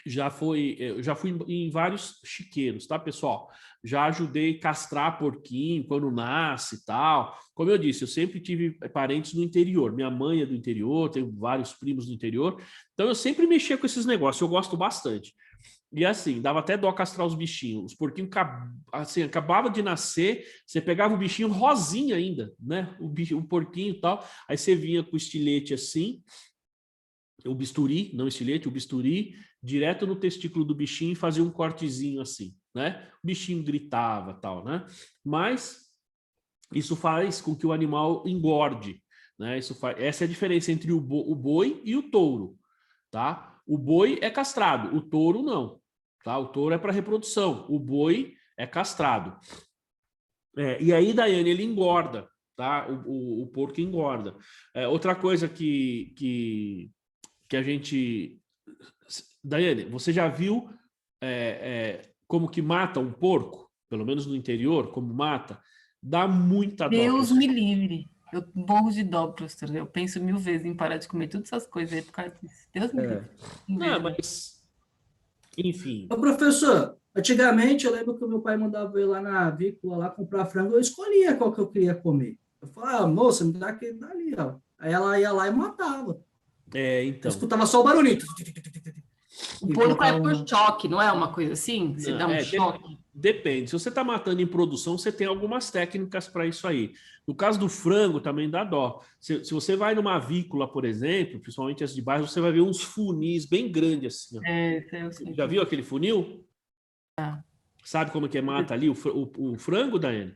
Eu já fui em vários chiqueiros, tá, pessoal? Já ajudei a castrar porquinho quando nasce e tal. Como eu disse, eu sempre tive parentes no interior. Minha mãe é do interior, tenho vários primos do interior. Então, eu sempre mexia com esses negócios. Eu gosto bastante. E assim, dava até dó castrar os bichinhos. Os porquinhos assim, acabava de nascer, você pegava o bichinho rosinha ainda, né? O porquinho e tal. Aí você vinha com o estilete assim, o bisturi, não estilete, o bisturi, direto no testículo do bichinho e fazia um cortezinho assim, né? O bichinho gritava tal, né? Mas isso faz com que o animal engorde, né? Essa é a diferença entre o boi e o touro, tá? O boi é castrado, o touro não, tá? O touro é para reprodução, o boi é castrado. E aí, Daiane, ele engorda, tá? O porco engorda. Outra coisa que a gente... Daiane, você já viu como que mata um porco? Pelo menos no interior, como mata? Dá muita dó. Deus me livre. Eu morro de dó, professor. Eu penso 1000 vezes em parar de comer todas essas coisas aí por causa disso. Deus me livre. Não, mas... Enfim. Ô, professor, antigamente eu lembro que o meu pai mandava eu ir lá na avícola lá comprar frango, eu escolhia qual que eu queria comer. Eu falava, moça, me dá aquele dali, ó. Aí ela ia lá e matava. Então. Eu escutava só o barulhito. O porco é por choque, não é uma coisa assim? Você dá um choque? Depende. Se você está matando em produção, você tem algumas técnicas para isso aí. No caso do frango, também dá dó. Se você vai numa avícola, por exemplo, principalmente as de bairro, você vai ver uns funis bem grandes assim. Ó. Eu sei. Já viu aquele funil? Sabe como que mata ali o frango, Daiane?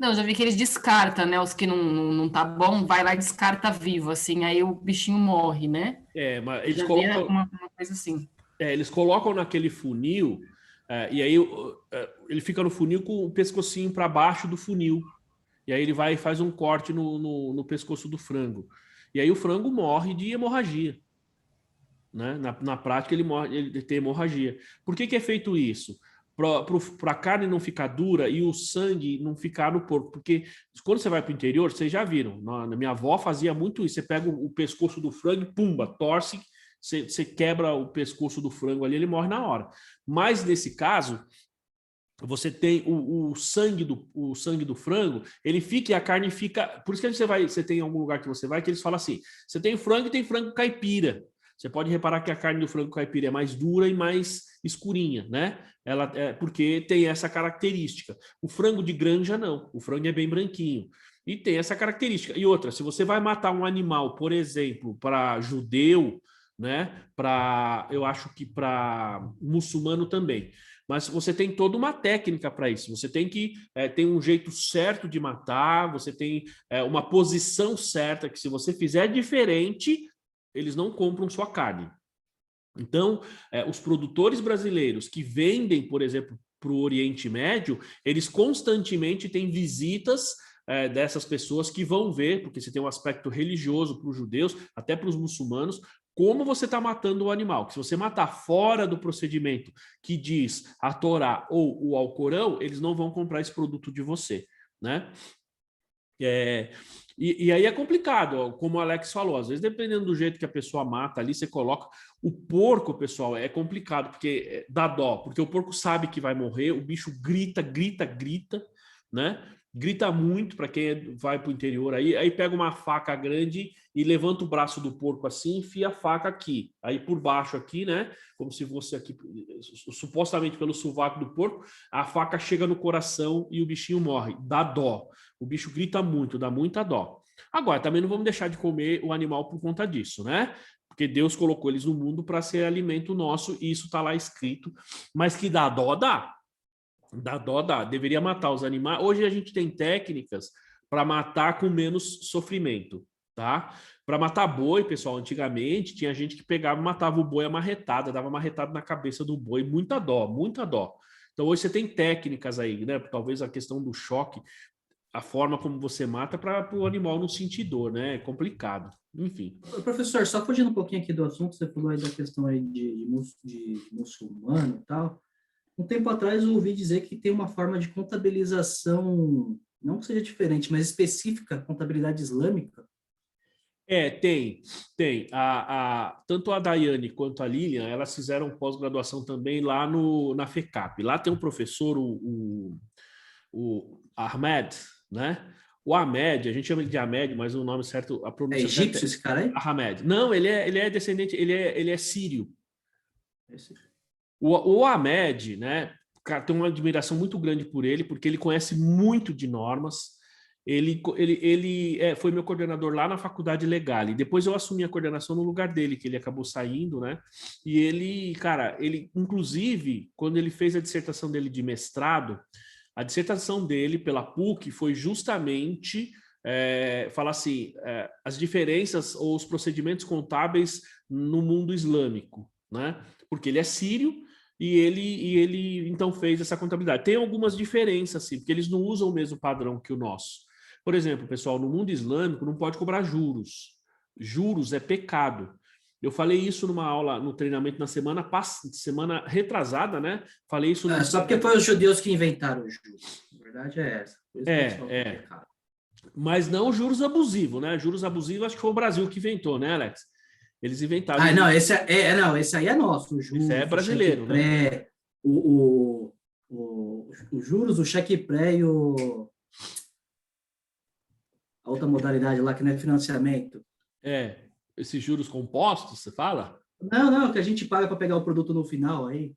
Não, já vi que eles descartam, né? Os que não tá bom, vai lá e descarta vivo, assim, aí o bichinho morre, né? Mas eles já colocam uma coisa assim. Eles colocam naquele funil e aí ele fica no funil com o pescocinho para baixo do funil. E aí ele vai e faz um corte no pescoço do frango. E aí o frango morre de hemorragia. Né? Na prática ele tem hemorragia. Por que é feito isso? Para a carne não ficar dura e o sangue não ficar no porco. Porque quando você vai para o interior, vocês já viram, na minha avó fazia muito isso. Você pega o pescoço do frango e pumba, torce, você quebra o pescoço do frango ali, ele morre na hora. Mas nesse caso, você tem o sangue do frango, ele fica e a carne fica... Por isso que você tem algum lugar que você vai que eles falam assim, você tem frango e tem frango caipira. Você pode reparar que a carne do frango caipira é mais dura e mais escurinha, né? Porque tem essa característica. O frango de granja, não. O frango é bem branquinho. E tem essa característica. E outra, se você vai matar um animal, por exemplo, para judeu, né? Eu acho que para muçulmano também. Mas você tem toda uma técnica para isso. Você tem que ter um jeito certo de matar, você tem uma posição certa, que se você fizer diferente, eles não compram sua carne. Então, os produtores brasileiros que vendem, por exemplo, para o Oriente Médio, eles constantemente têm visitas dessas pessoas que vão ver, porque você tem um aspecto religioso para os judeus, até para os muçulmanos, como você está matando o animal. Que se você matar fora do procedimento que diz a Torá ou o Alcorão, eles não vão comprar esse produto de você, né? E aí é complicado, ó, como o Alex falou, às vezes dependendo do jeito que a pessoa mata ali, você coloca... O porco, pessoal, é complicado, porque dá dó, porque o porco sabe que vai morrer, o bicho grita, né? Grita muito para quem vai para o interior aí pega uma faca grande e levanta o braço do porco assim, enfia a faca aqui, aí por baixo aqui, né? Como se fosse aqui, supostamente pelo sovaco do porco, a faca chega no coração e o bichinho morre. Dá dó. O bicho grita muito, dá muita dó. Agora, também não vamos deixar de comer o animal por conta disso, né? Porque Deus colocou eles no mundo para ser alimento nosso e isso está lá escrito. Mas que dá dó, dá. Dá dó, dá. Deveria matar os animais. Hoje a gente tem técnicas para matar com menos sofrimento, tá? Para matar boi, pessoal, antigamente tinha gente que pegava e matava o boi a marretada, dava marretada na cabeça do boi, muita dó, muita dó. Então hoje você tem técnicas aí, né? Talvez a questão do choque, a forma como você mata para o animal não sentir dor, né? É complicado. Enfim. Professor, só fugindo um pouquinho aqui do assunto, você falou aí da questão aí de muçulmano e tal. Um tempo atrás eu ouvi dizer que tem uma forma de contabilização, não que seja diferente, mas específica, contabilidade islâmica. Tem. Tanto a Daiane quanto a Lilian, elas fizeram pós-graduação também lá na FECAP. Lá tem um professor, o Ahmed, né? O Ahmed, a gente chama ele de Ahmed, mas o nome certo, a pronúncia egípcio esse cara aí? Ahmed. Não, ele é descendente, ele é sírio. Esse... O Ahmed, né? Cara, tem uma admiração muito grande por ele, porque ele conhece muito de normas. Ele foi meu coordenador lá na faculdade legal. E depois eu assumi a coordenação no lugar dele, que ele acabou saindo, né? E ele, cara, inclusive, quando ele fez a dissertação dele de mestrado, a dissertação dele pela PUC foi justamente falar assim, as diferenças ou os procedimentos contábeis no mundo islâmico, né? Porque ele é sírio e ele então fez essa contabilidade. Tem algumas diferenças, sim, porque eles não usam o mesmo padrão que o nosso. Por exemplo, pessoal, no mundo islâmico não pode cobrar juros. Juros é pecado. Eu falei isso numa aula, no treinamento na semana retrasada, né? Falei isso... Só porque foi os judeus que inventaram os juros. A verdade é essa. Pecado. Mas não juros abusivos, né? Juros abusivos acho que foi o Brasil que inventou, né, Alex? Eles inventaram... não, esse aí é nosso. O juros, esse é brasileiro, né? O juros, o cheque pré e a outra modalidade lá que não é financiamento. Esses juros compostos, você fala? Não, que a gente paga para pegar o produto no final aí.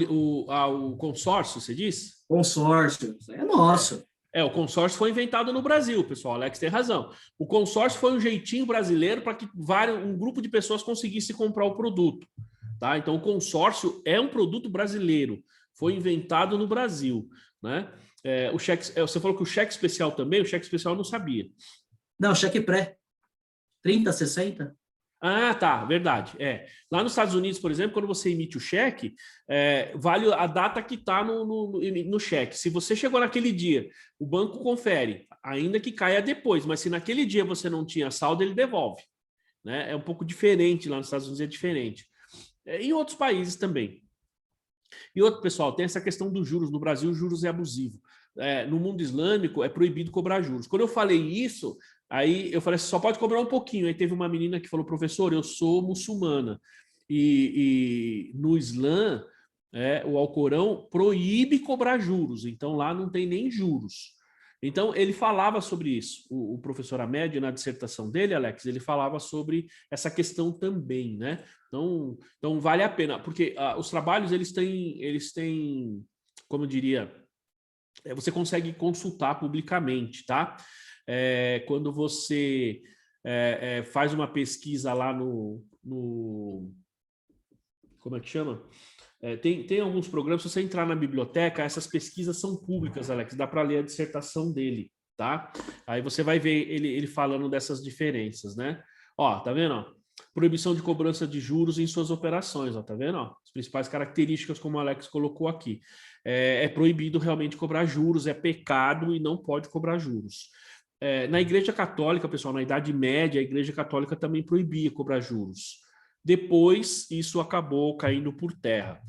O consórcio, você diz? Consórcio, isso aí é nosso. O consórcio foi inventado no Brasil, pessoal. Alex tem razão. O consórcio foi um jeitinho brasileiro para que um grupo de pessoas conseguisse comprar o produto. Tá? Então, o consórcio é um produto brasileiro. Foi inventado no Brasil, né? O cheque, você falou que o cheque especial também, o cheque especial eu não sabia. Não, cheque pré. 30, 60. Ah, tá, verdade. Lá nos Estados Unidos, por exemplo, quando você emite o cheque, vale a data que está no cheque. Se você chegou naquele dia, o banco confere, ainda que caia depois, mas se naquele dia você não tinha saldo, ele devolve. Né? É um pouco diferente, lá nos Estados Unidos é diferente. Em outros países também. E outro, pessoal, tem essa questão dos juros. No Brasil, juros é abusivo. No mundo islâmico, é proibido cobrar juros. Quando eu falei isso, aí eu falei, só pode cobrar um pouquinho. Aí teve uma menina que falou, professor, eu sou muçulmana. E no Islã, o Alcorão proíbe cobrar juros. Então, lá não tem nem juros. Então, ele falava sobre isso. O professor Ahmed, na dissertação dele, Alex, ele falava sobre essa questão também, né? Então vale a pena, porque os trabalhos, eles têm, como eu diria, você consegue consultar publicamente, tá? Quando você faz uma pesquisa lá no como é que chama? Tem alguns programas, se você entrar na biblioteca, essas pesquisas são públicas, Alex, dá para ler a dissertação dele, tá? Aí você vai ver ele falando dessas diferenças, né? Ó, tá vendo? Ó? Proibição de cobrança de juros em suas operações, ó, tá vendo? Ó? As principais características, como o Alex colocou aqui. É proibido realmente cobrar juros, é pecado e não pode cobrar juros. Na Igreja Católica, pessoal, na Idade Média, a Igreja Católica também proibia cobrar juros. Depois, isso acabou caindo por terra.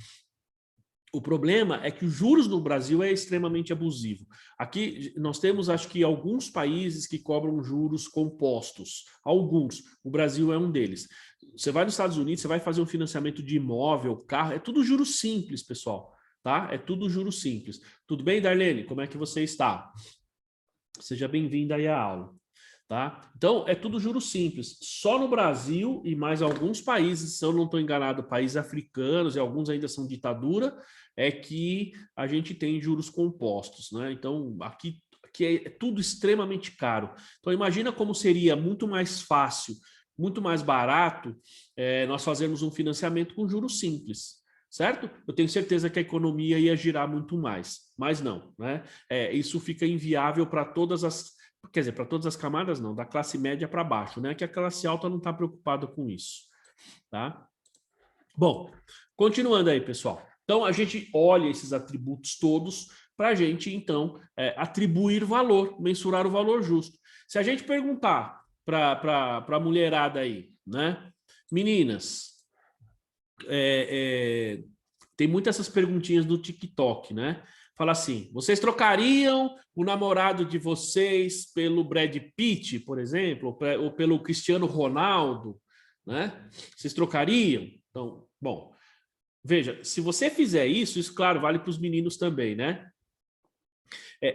O problema é que os juros no Brasil é extremamente abusivo. Aqui nós temos, acho que, alguns países que cobram juros compostos. Alguns. O Brasil é um deles. Você vai nos Estados Unidos, você vai fazer um financiamento de imóvel, carro, é tudo juros simples, pessoal. Tá? É tudo juros simples. Tudo bem, Darlene? Como é que você está? Seja bem-vinda aí à aula. Tá? Então, é tudo juros simples. Só no Brasil e mais alguns países, se eu não estou enganado, países africanos e alguns ainda são ditadura, é que a gente tem juros compostos. Né? Então, aqui é tudo extremamente caro. Então, imagina como seria muito mais fácil, muito mais barato nós fazermos um financiamento com juros simples. Certo? Eu tenho certeza que a economia ia girar muito mais, mas não. Né? Isso fica inviável para todas as... Quer dizer, para todas as camadas não, da classe média para baixo, né? Que a classe alta não está preocupada com isso, tá? Bom, continuando aí, pessoal. Então, a gente olha esses atributos todos para a gente, então, atribuir valor, mensurar o valor justo. Se a gente perguntar para a mulherada aí, né? Meninas, tem muitas essas perguntinhas do TikTok, né? Fala assim, vocês trocariam o namorado de vocês pelo Brad Pitt, por exemplo, ou pelo Cristiano Ronaldo, né? Vocês trocariam? Então, bom, veja, se você fizer isso, claro, vale para os meninos também, né?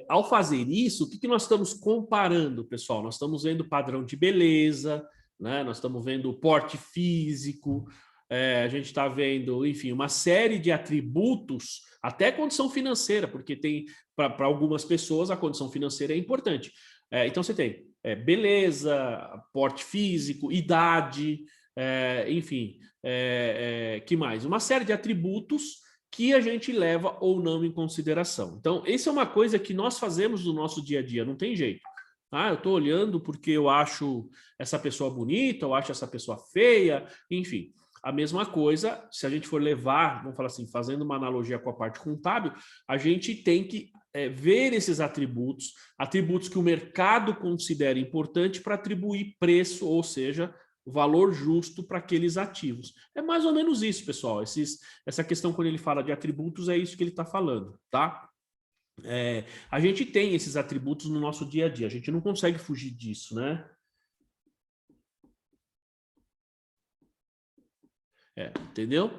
Ao fazer isso, o que nós estamos comparando, pessoal? Nós estamos vendo padrão de beleza, né? Nós estamos vendo o porte físico, a gente está vendo, enfim, uma série de atributos, até condição financeira, porque tem, para algumas pessoas, a condição financeira é importante. Então, você tem beleza, porte físico, idade, enfim, que mais? Uma série de atributos que a gente leva ou não em consideração. Então, essa é uma coisa que nós fazemos no nosso dia a dia, não tem jeito. Eu estou olhando porque eu acho essa pessoa bonita, eu acho essa pessoa feia, enfim. A mesma coisa, se a gente for levar, vamos falar assim, fazendo uma analogia com a parte contábil, a gente tem que ver esses atributos que o mercado considera importante para atribuir preço, ou seja, valor justo para aqueles ativos. É mais ou menos isso, pessoal. Essa questão, quando ele fala de atributos, é isso que ele está falando, tá? A gente tem esses atributos no nosso dia a dia, a gente não consegue fugir disso, né? Entendeu?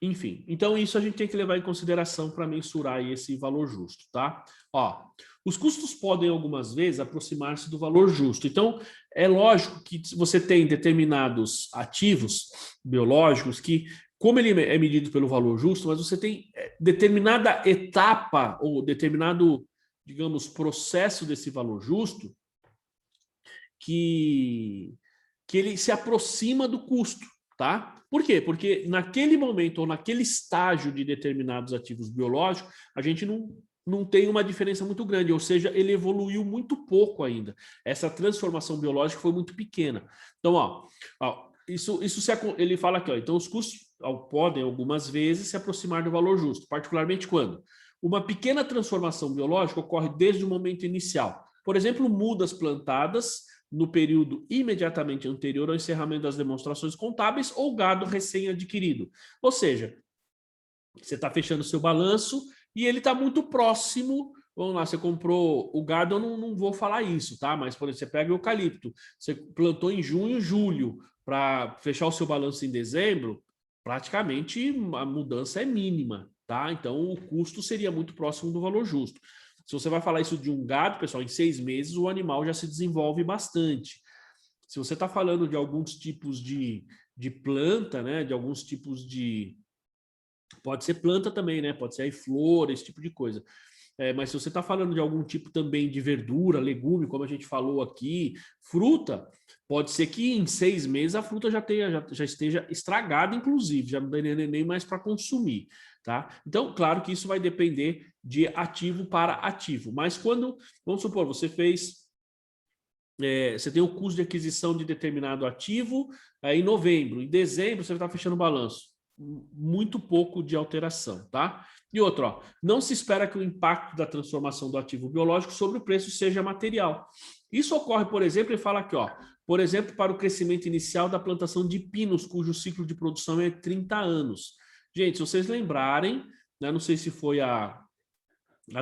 Enfim, então isso a gente tem que levar em consideração para mensurar aí esse valor justo, tá? Ó, os custos podem algumas vezes aproximar-se do valor justo. Então, é lógico que você tem determinados ativos biológicos que, como ele é medido pelo valor justo, mas você tem determinada etapa ou determinado, digamos, processo desse valor justo que ele se aproxima do custo. Tá? Por quê? Porque naquele momento ou naquele estágio de determinados ativos biológicos, a gente não tem uma diferença muito grande, ou seja, ele evoluiu muito pouco ainda. Essa transformação biológica foi muito pequena. Então, ele fala aqui, então os custos podem algumas vezes se aproximar do valor justo, particularmente quando uma pequena transformação biológica ocorre desde o momento inicial. Por exemplo, mudas plantadas no período imediatamente anterior ao encerramento das demonstrações contábeis ou gado recém-adquirido. Ou seja, você está fechando o seu balanço e ele está muito próximo. Vamos lá, você comprou o gado, eu não vou falar isso, tá? Mas, por exemplo, você pega o eucalipto, você plantou em junho, julho, para fechar o seu balanço em dezembro, praticamente a mudança é mínima, tá? Então, o custo seria muito próximo do valor justo. Se você vai falar isso de um gado, pessoal, em 6 meses o animal já se desenvolve bastante. Se você está falando de alguns tipos de planta, né, de alguns tipos de... Pode ser planta também, né? Pode ser aí flor, esse tipo de coisa. Mas se você está falando de algum tipo também de verdura, legume, como a gente falou aqui, fruta, pode ser que em 6 meses a fruta já esteja estragada, inclusive, já não dá nem mais para consumir. Tá? Então, claro que isso vai depender de ativo para ativo. Mas quando, vamos supor, você tem o custo de aquisição de determinado ativo em novembro, em dezembro você está fechando o balanço. Muito pouco de alteração, tá? E outro, não se espera que o impacto da transformação do ativo biológico sobre o preço seja material. Isso ocorre, por exemplo, ele fala aqui, por exemplo, para o crescimento inicial da plantação de pinos, cujo ciclo de produção é 30 anos. Gente, se vocês lembrarem, né? Não sei se foi a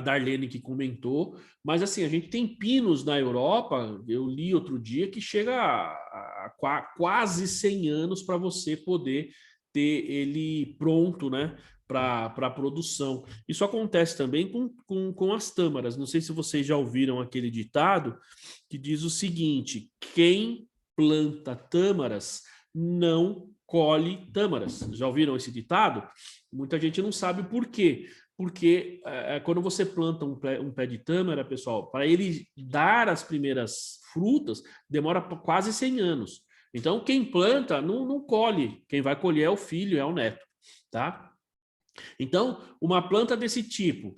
Darlene que comentou, mas assim, a gente tem pinos na Europa, eu li outro dia, que chega a quase 100 anos para você poder ter ele pronto, né, para produção. Isso acontece também com as tâmaras. Não sei se vocês já ouviram aquele ditado que diz o seguinte: quem planta tâmaras não colhe tâmaras. Já ouviram esse ditado? Muita gente não sabe por quê. Porque quando você planta um pé de tâmara, pessoal, para ele dar as primeiras frutas, demora quase 100 anos. Então, quem planta não colhe. Quem vai colher é o filho, é o neto, tá? Então, uma planta desse tipo,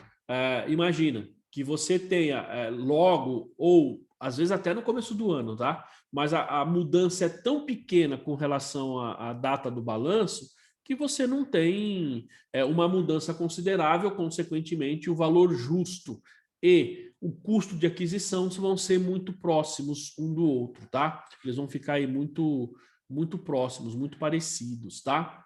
imagina que você tenha logo, ou às vezes até no começo do ano, tá? Mas a mudança é tão pequena com relação à data do balanço, que você não tem uma mudança considerável, consequentemente, o valor justo e o custo de aquisição vão ser muito próximos um do outro, tá? Eles vão ficar aí muito próximos, muito parecidos, tá?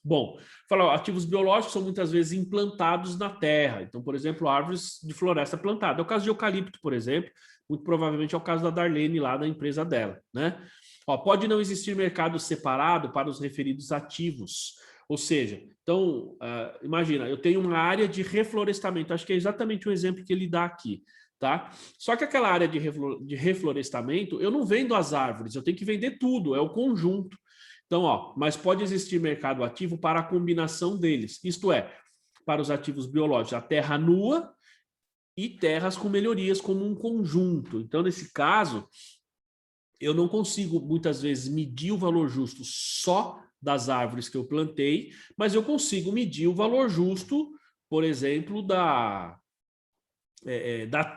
Bom, falar, ativos biológicos são muitas vezes implantados na terra. Então, por exemplo, árvores de floresta plantada. É o caso de eucalipto, por exemplo, muito provavelmente é o caso da Darlene lá da empresa dela, né? Ó, pode não existir mercado separado para os referidos ativos. Ou seja, então, imagina, eu tenho uma área de reflorestamento, acho que é exatamente o exemplo que ele dá aqui, tá? Só que aquela área de reflorestamento, eu não vendo as árvores, eu tenho que vender tudo, é o conjunto. Então, ó, mas pode existir mercado ativo para a combinação deles, isto é, para os ativos biológicos, a terra nua e terras com melhorias como um conjunto. Então, nesse caso, eu não consigo, muitas vezes, medir o valor justo só das árvores que eu plantei, mas eu consigo medir o valor justo, por exemplo, da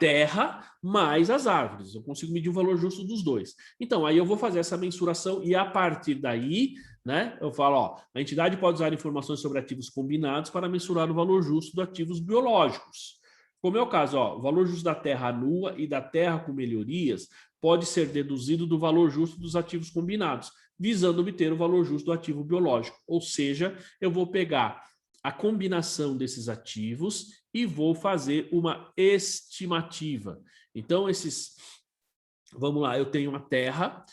terra mais as árvores. Eu consigo medir o valor justo dos dois. Então, aí eu vou fazer essa mensuração e, a partir daí, né, eu falo, ó, a entidade pode usar informações sobre ativos combinados para mensurar o valor justo dos ativos biológicos. Como é o caso, ó, o valor justo da terra nua e da terra com melhorias pode ser deduzido do valor justo dos ativos combinados, visando obter o valor justo do ativo biológico. Ou seja, eu vou pegar a combinação desses ativos e vou fazer uma estimativa. Então, vamos lá, eu tenho uma terra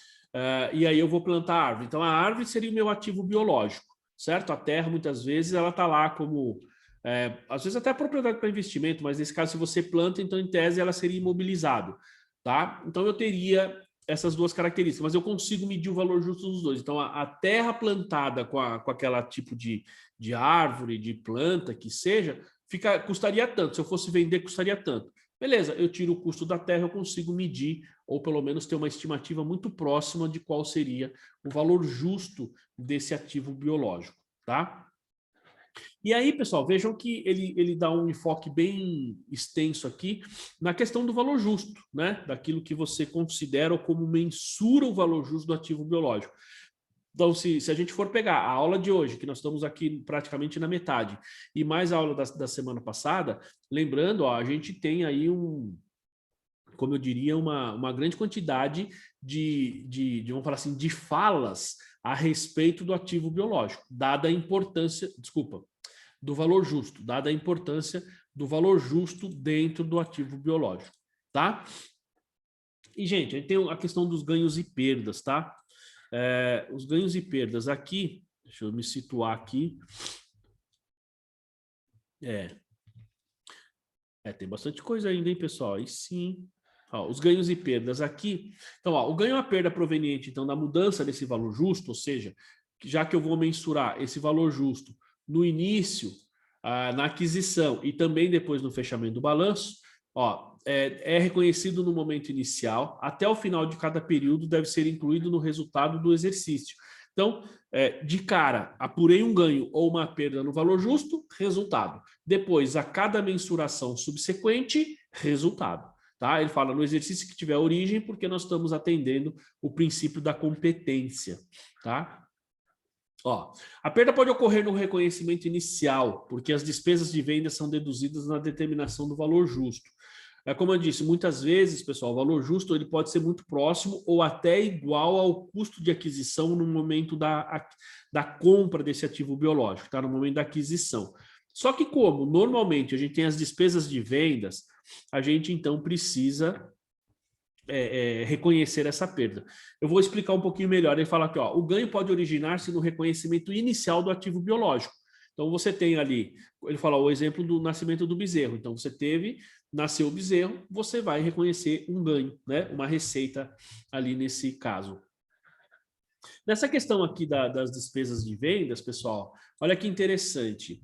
e aí eu vou plantar a árvore. Então, a árvore seria o meu ativo biológico, certo? A terra, muitas vezes, ela está lá como... às vezes até propriedade para investimento, mas nesse caso, se você planta, então, em tese, ela seria imobilizado, tá? Então, eu teria essas duas características, mas eu consigo medir o valor justo dos dois. Então, a terra plantada com aquela tipo de árvore, de planta, que seja, custaria tanto. Se eu fosse vender, custaria tanto. Beleza, eu tiro o custo da terra, eu consigo medir, ou pelo menos ter uma estimativa muito próxima de qual seria o valor justo desse ativo biológico, tá? E aí, pessoal, vejam que ele dá um enfoque bem extenso aqui na questão do valor justo, né? Daquilo que você considera ou como mensura o valor justo do ativo biológico. Então, se a gente for pegar a aula de hoje, que nós estamos aqui praticamente na metade, e mais a aula da semana passada, lembrando, ó, a gente tem aí como eu diria, uma grande quantidade vamos falar assim, de falas a respeito do ativo biológico, dada a importância, do valor justo, dada a importância do valor justo dentro do ativo biológico, tá? E, gente, a gente tem a questão dos ganhos e perdas, tá? Os ganhos e perdas aqui, deixa eu me situar aqui. Tem bastante coisa ainda, hein, pessoal? Aí sim. Ó, os ganhos e perdas aqui. Então, ó, o ganho e a perda proveniente, então, da mudança desse valor justo, ou seja, já que eu vou mensurar esse valor justo no início, na aquisição e também depois no fechamento do balanço, ó, é reconhecido no momento inicial, até o final de cada período deve ser incluído no resultado do exercício. Então, de cara, apurei um ganho ou uma perda no valor justo, resultado. Depois, a cada mensuração subsequente, resultado. Tá? Ele fala no exercício que tiver origem, porque nós estamos atendendo o princípio da competência. Tá? Ó, a perda pode ocorrer no reconhecimento inicial, porque as despesas de venda são deduzidas na determinação do valor justo. Como eu disse, muitas vezes, pessoal, o valor justo ele pode ser muito próximo ou até igual ao custo de aquisição no momento da compra desse ativo biológico, tá? No momento da aquisição. Só que como normalmente a gente tem as despesas de vendas, a gente então precisa reconhecer essa perda. Eu vou explicar um pouquinho melhor. Ele fala aqui, ó, o ganho pode originar-se no reconhecimento inicial do ativo biológico. Então, você tem ali, ele fala o exemplo do nascimento do bezerro. Então, nasceu o bezerro, você vai reconhecer um ganho, né? Uma receita ali nesse caso. Nessa questão aqui das despesas de vendas, pessoal, olha que interessante.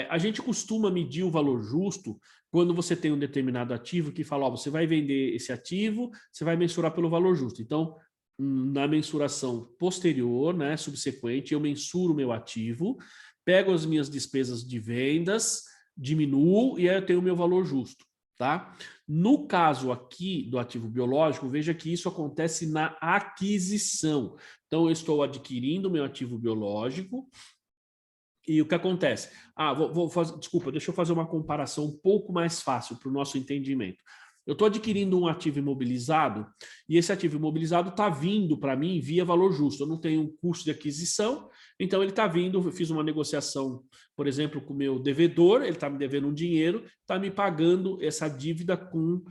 A gente costuma medir o valor justo quando você tem um determinado ativo que fala, ó, você vai vender esse ativo, você vai mensurar pelo valor justo. Então, na mensuração posterior, né, subsequente, eu mensuro o meu ativo, pego as minhas despesas de vendas, diminuo e aí eu tenho o meu valor justo. Tá? No caso aqui do ativo biológico, veja que isso acontece na aquisição. Então, eu estou adquirindo meu ativo biológico e o que acontece? Desculpa, deixa eu fazer uma comparação um pouco mais fácil para o nosso entendimento. Eu estou adquirindo um ativo imobilizado e esse ativo imobilizado está vindo para mim via valor justo. Eu não tenho um custo de aquisição, então ele está vindo, eu fiz uma negociação, por exemplo, com o meu devedor, ele está me devendo um dinheiro, está me pagando essa dívida com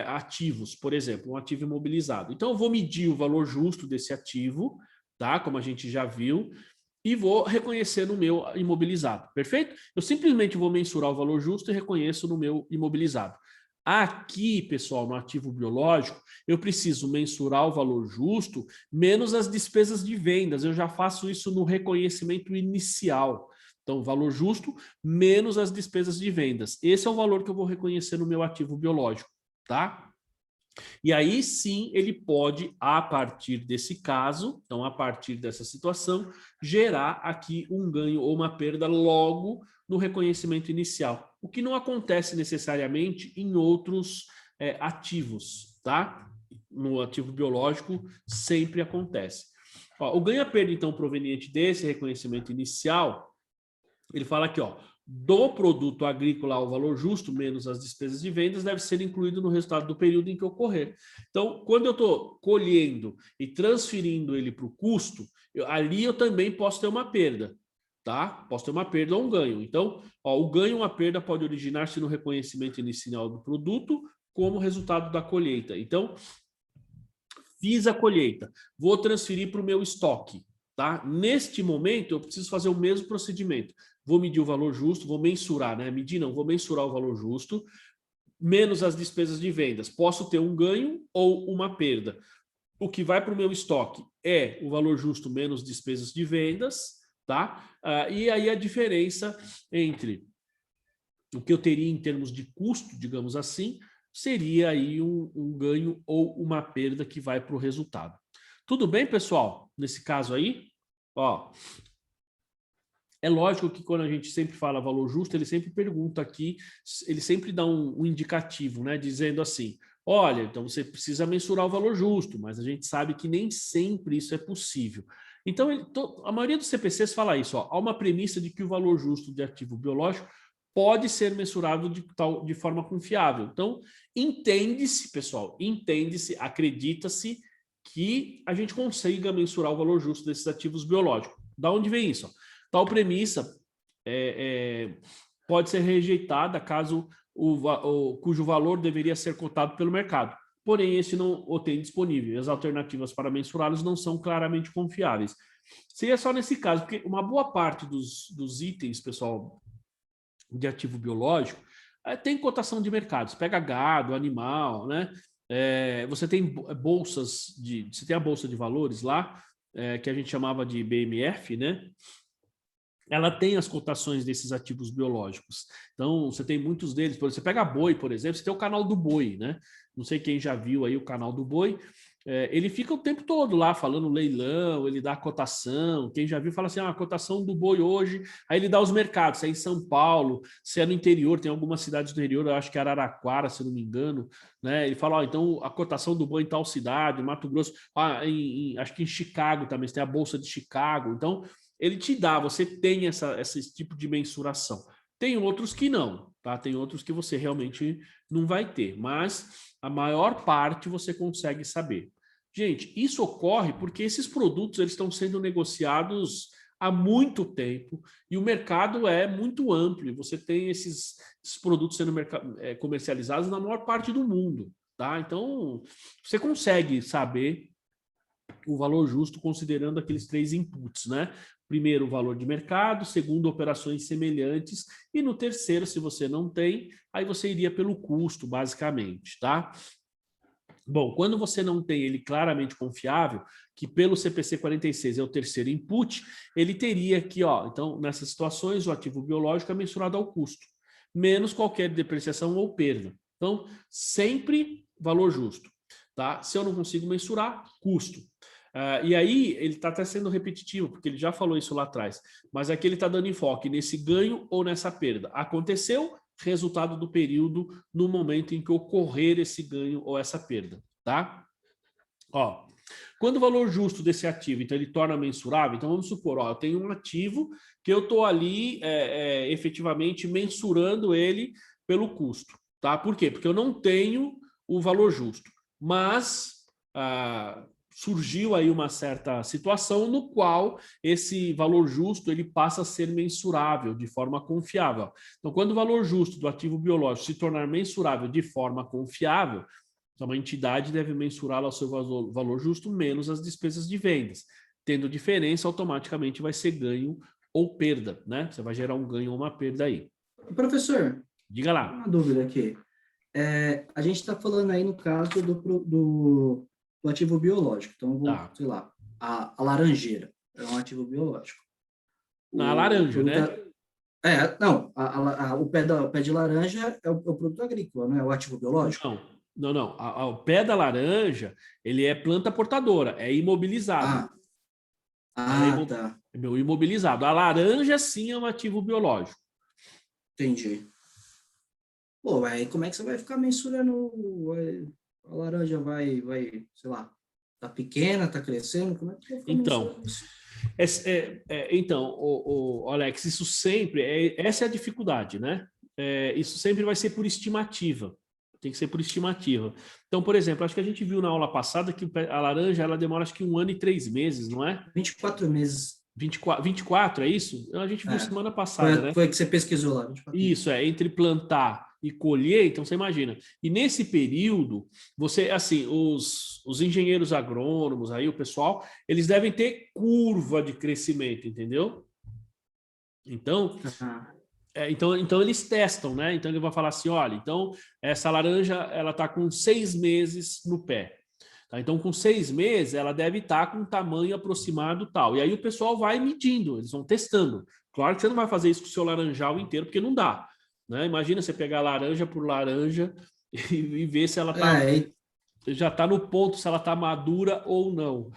ativos, por exemplo, um ativo imobilizado. Então eu vou medir o valor justo desse ativo, tá? Como a gente já viu, e vou reconhecer no meu imobilizado, perfeito? Eu simplesmente vou mensurar o valor justo e reconheço no meu imobilizado. Aqui, pessoal, no ativo biológico, eu preciso mensurar o valor justo menos as despesas de vendas. Eu já faço isso no reconhecimento inicial. Então, valor justo menos as despesas de vendas. Esse é o valor que eu vou reconhecer no meu ativo biológico, tá? E aí sim ele pode, a partir desse caso, então a partir dessa situação, gerar aqui um ganho ou uma perda logo no reconhecimento inicial, o que não acontece necessariamente em outros ativos, tá? No ativo biológico sempre acontece. Ó, o ganho-perda, então, proveniente desse reconhecimento inicial, ele fala aqui, ó, do produto agrícola ao valor justo, menos as despesas de vendas, deve ser incluído no resultado do período em que ocorrer. Então, quando eu estou colhendo e transferindo ele para o custo, ali eu também posso ter uma perda, tá? Posso ter uma perda ou um ganho. Então, ó, o ganho ou a perda pode originar-se no reconhecimento inicial do produto como resultado da colheita. Então, fiz a colheita, vou transferir para o meu estoque, tá? Neste momento, eu preciso fazer o mesmo procedimento. Vou medir o valor justo, vou mensurar, né? Vou mensurar o valor justo, menos as despesas de vendas. Posso ter um ganho ou uma perda. O que vai para o meu estoque é o valor justo menos despesas de vendas, tá? E aí a diferença entre o que eu teria em termos de custo, digamos assim, seria aí um ganho ou uma perda que vai para o resultado. Tudo bem, pessoal? Nesse caso aí, ó, é lógico que quando a gente sempre fala valor justo, ele sempre pergunta aqui, ele sempre dá um indicativo, né? Dizendo assim, olha, então você precisa mensurar o valor justo, mas a gente sabe que nem sempre isso é possível. Então, a maioria dos CPCs fala isso, ó, há uma premissa de que o valor justo de ativo biológico pode ser mensurado de forma confiável. Então, entende-se, pessoal, acredita-se que a gente consiga mensurar o valor justo desses ativos biológicos. Da onde vem isso? Tal premissa pode ser rejeitada caso cujo valor deveria ser cotado pelo mercado. Porém, esse não o tem disponível. E as alternativas para mensurá-los não são claramente confiáveis. Seria só nesse caso, porque uma boa parte dos itens, pessoal, de ativo biológico, tem cotação de mercado. Você pega gado, animal, né? Você tem bolsas você tem a bolsa de valores lá, que a gente chamava de BMF, né? Ela tem as cotações desses ativos biológicos. Então, você tem muitos deles. Por exemplo, você pega boi, por exemplo, você tem o canal do boi, né? Não sei quem já viu aí o canal do boi. Ele fica o tempo todo lá falando leilão, ele dá a cotação. Quem já viu fala assim, a cotação do boi hoje. Aí ele dá os mercados, se é em São Paulo, se é no interior, tem algumas cidades do interior, eu acho que é Araraquara, se não me engano, né? Ele fala, então a cotação do boi em tal cidade, Mato Grosso, acho que em Chicago também, você tem a Bolsa de Chicago. Então, ele te dá, você tem esse tipo de mensuração. Tem outros que não, tá? Tem outros que você realmente não vai ter, mas a maior parte você consegue saber. Gente, isso ocorre porque esses produtos eles estão sendo negociados há muito tempo e o mercado é muito amplo. E você tem esses produtos sendo comercializados na maior parte do mundo. Tá? Então, você consegue saber o valor justo considerando aqueles 3 inputs, né? Primeiro, o valor de mercado, segundo, operações semelhantes, e no terceiro, se você não tem, aí você iria pelo custo, basicamente, tá? Bom, quando você não tem ele claramente confiável, que pelo CPC 46 é o terceiro input, ele teria aqui, ó, então, nessas situações, o ativo biológico é mensurado ao custo, menos qualquer depreciação ou perda. Então, sempre valor justo, tá? Se eu não consigo mensurar, custo. E aí, ele está até sendo repetitivo, porque ele já falou isso lá atrás, mas aqui ele está dando enfoque nesse ganho ou nessa perda. Aconteceu, resultado do período no momento em que ocorrer esse ganho ou essa perda, tá? Ó, quando o valor justo desse ativo, então ele torna mensurável, então vamos supor, ó, eu tenho um ativo que eu estou ali efetivamente mensurando ele pelo custo, tá? Por quê? Porque eu não tenho o valor justo, mas surgiu aí uma certa situação no qual esse valor justo ele passa a ser mensurável de forma confiável. Então, quando o valor justo do ativo biológico se tornar mensurável de forma confiável, então uma entidade deve mensurá-lo ao seu valor justo menos as despesas de vendas. Tendo diferença, automaticamente vai ser ganho ou perda, né? Você vai gerar um ganho ou uma perda aí. Professor, diga lá. Uma dúvida aqui. A gente está falando aí no caso do ativo biológico. Então, sei lá, a laranjeira é um ativo biológico. Na laranja, né? Não, o pé de laranja é o produto agrícola, não é o ativo biológico? Não. O pé da laranja, ele é planta portadora, é imobilizado. Tá. É meu imobilizado. A laranja, sim, é um ativo biológico. Entendi. Pô, como é que você vai ficar mensurando? A laranja vai, sei lá, tá pequena, tá crescendo? Como é que vai ficar mensurando isso? Então, Alex, isso sempre, essa é a dificuldade, né? Isso sempre vai ser por estimativa. Tem que ser por estimativa. Então, por exemplo, acho que a gente viu na aula passada que a laranja ela demora acho que 1 ano e 3 meses, não é? 24 meses. 24, é isso? A gente viu semana passada, né? Foi que você pesquisou lá. Isso, entre plantar e colher, então você imagina. E nesse período, você, assim, os engenheiros agrônomos, aí o pessoal, eles devem ter curva de crescimento, entendeu? Então, então eles testam, né? Então ele vai falar assim, olha, então essa laranja, ela tá com 6 meses no pé. Tá? Então, com 6 meses, ela deve estar com um tamanho aproximado tal. E aí o pessoal vai medindo, eles vão testando. Claro que você não vai fazer isso com o seu laranjal inteiro, porque não dá. Né? Imagina você pegar laranja por laranja e ver se ela já está no ponto, se ela está madura ou não.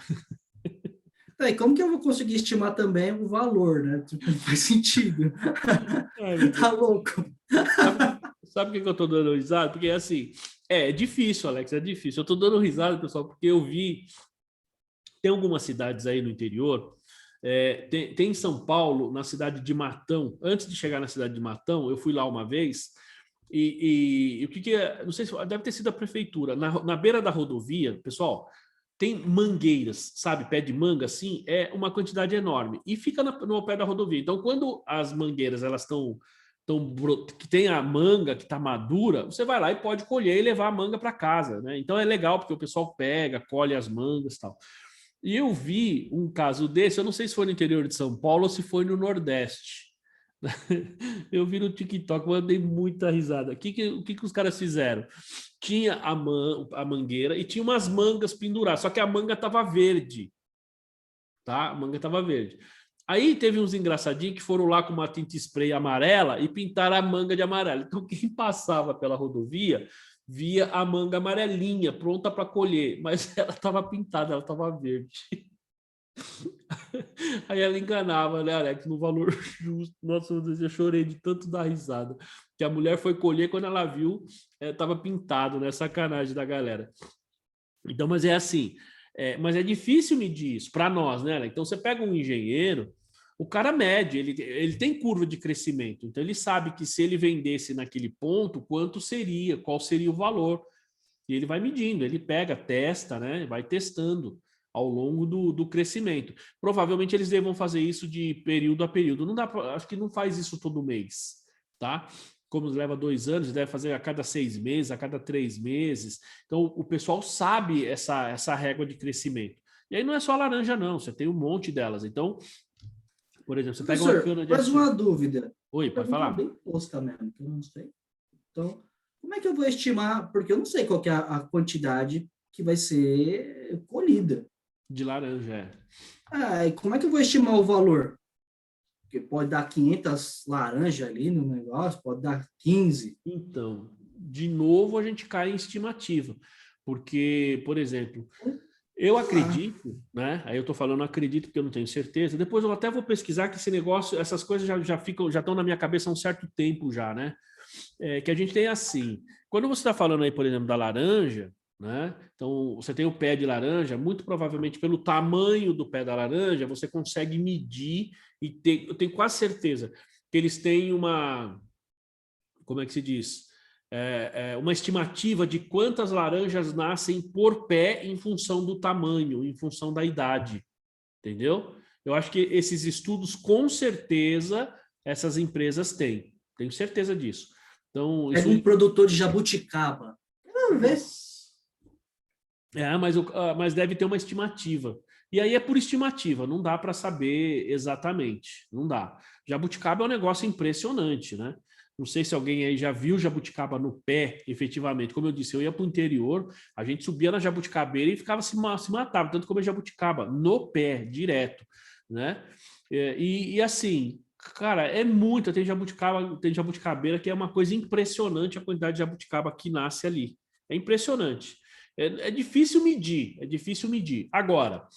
E como que eu vou conseguir estimar também o valor, né? Não faz sentido. Tá louco. Sabe por que eu estou dando risada? Porque, assim, é difícil, Alex, é difícil. Eu estou dando risada, pessoal, porque eu vi... Tem algumas cidades aí no interior... tem em São Paulo, na cidade de Matão. Antes de chegar na cidade de Matão, eu fui lá uma vez e o que é? Não sei se deve ter sido a prefeitura. Na beira da rodovia, pessoal, tem mangueiras, sabe? Pé de manga, assim, é uma quantidade enorme. E fica no pé da rodovia. Então, quando as mangueiras elas estão que tem a manga que está madura, você vai lá e pode colher e levar a manga para casa, né? Então é legal porque o pessoal pega, colhe as mangas e tal. E eu vi um caso desse, eu não sei se foi no interior de São Paulo ou se foi no Nordeste. Eu vi no TikTok, mas eu dei muita risada. O que os caras fizeram? Tinha a mangueira e tinha umas mangas penduradas, só que a manga estava verde. Tá? A manga estava verde. Aí teve uns engraçadinhos que foram lá com uma tinta spray amarela e pintaram a manga de amarelo. Então quem passava pela rodovia via a manga amarelinha, pronta para colher, mas ela estava pintada, ela estava verde. Aí ela enganava, né, Alex, no valor justo. Nossa, eu chorei de tanto dar risada. Que a mulher foi colher, quando ela viu, estava pintado, né? Sacanagem da galera. Então, mas é assim, mas é difícil medir isso para nós, né? Então, você pega um engenheiro, o cara mede, ele tem curva de crescimento, então ele sabe que se ele vendesse naquele ponto, quanto seria, qual seria o valor. E ele vai medindo, ele pega, testa, né? Vai testando ao longo do crescimento. Provavelmente eles devam fazer isso de período a período. Não dá acho que não faz isso todo mês, tá? Como leva 2 anos, deve fazer a cada 6 meses, a cada 3 meses. Então, o pessoal sabe essa régua de crescimento. E aí não é só a laranja, não. Você tem um monte delas. Então, por exemplo, você pega uma cana de açúcar. Mas uma dúvida. Oi, pode falar. Bem tosca mesmo, que eu não sei. Então, como é que eu vou estimar? Porque eu não sei qual que é a quantidade que vai ser colhida. De laranja, E como é que eu vou estimar o valor? Porque pode dar 500 laranjas ali no negócio, pode dar 15. Então, de novo a gente cai em estimativa. Porque, por exemplo, eu acredito, né? Aí eu estou falando acredito porque eu não tenho certeza. Depois eu até vou pesquisar que esse negócio, essas coisas já estão na minha cabeça há um certo tempo já, né? Que a gente tem assim. Quando você está falando aí, por exemplo, da laranja, né? Então, você tem o pé de laranja, muito provavelmente pelo tamanho do pé da laranja, você consegue medir e eu tenho quase certeza que eles têm uma, como é que se diz? Uma estimativa de quantas laranjas nascem por pé em função do tamanho, em função da idade, entendeu? Eu acho que esses estudos, com certeza, essas empresas têm. Tenho certeza disso. Então, Pega um produtor de jabuticaba. Quero ver. Mas deve ter uma estimativa. E aí é por estimativa, não dá para saber exatamente. Não dá. Jabuticaba é um negócio impressionante, né? Não sei se alguém aí já viu jabuticaba no pé, efetivamente. Como eu disse, eu ia para o interior, a gente subia na jabuticabeira e ficava se matava, tanto comer jabuticaba no pé, direto, né? E assim, cara, é muito. Tem jabuticabeira que é uma coisa impressionante a quantidade de jabuticaba que nasce ali. É impressionante. É difícil medir, é difícil medir. Agora,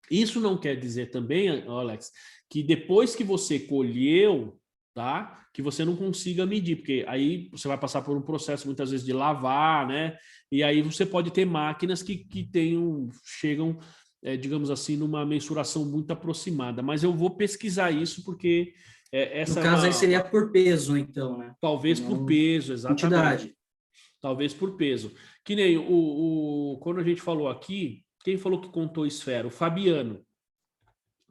isso não quer dizer também, Alex, que depois que você colheu, tá, que você não consiga medir, porque aí você vai passar por um processo muitas vezes de lavar, né? E aí você pode ter máquinas que chegam, digamos assim, numa mensuração muito aproximada. Mas eu vou pesquisar isso porque essa no caso aí seria por peso, então, né? Talvez por peso, exatamente. Quantidade. Talvez por peso. Que nem quando a gente falou aqui, quem falou que contou esfera? O Fabiano.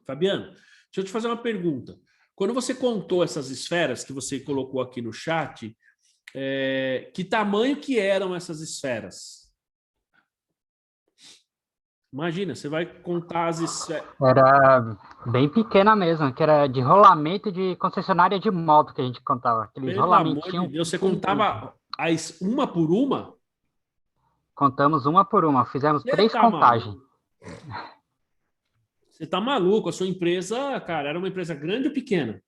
Fabiano, deixa eu te fazer uma pergunta. Quando você contou essas esferas que você colocou aqui no chat, que tamanho que eram essas esferas? Imagina, você vai contar as esferas. Era bem pequena mesmo, que era de rolamento de concessionária de moto que a gente contava. Aqueles Pelo amor rolamentinhos. de Deus, você contava uma por uma? Contamos uma por uma, fizemos Você 3 tá contagens. Você tá maluco? A sua empresa, cara, era uma empresa grande ou pequena?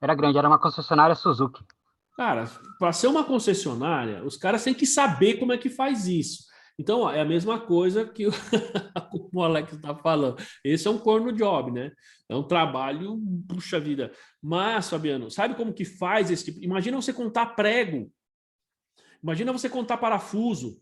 Era grande, era uma concessionária Suzuki. Cara, para ser uma concessionária, os caras têm que saber como é que faz isso. Então, ó, é a mesma coisa que o Alex está falando. Esse é um corno job, né? É um trabalho, puxa vida. Mas, Fabiano, sabe como que faz esse tipo? Imagina você contar prego. Imagina você contar parafuso.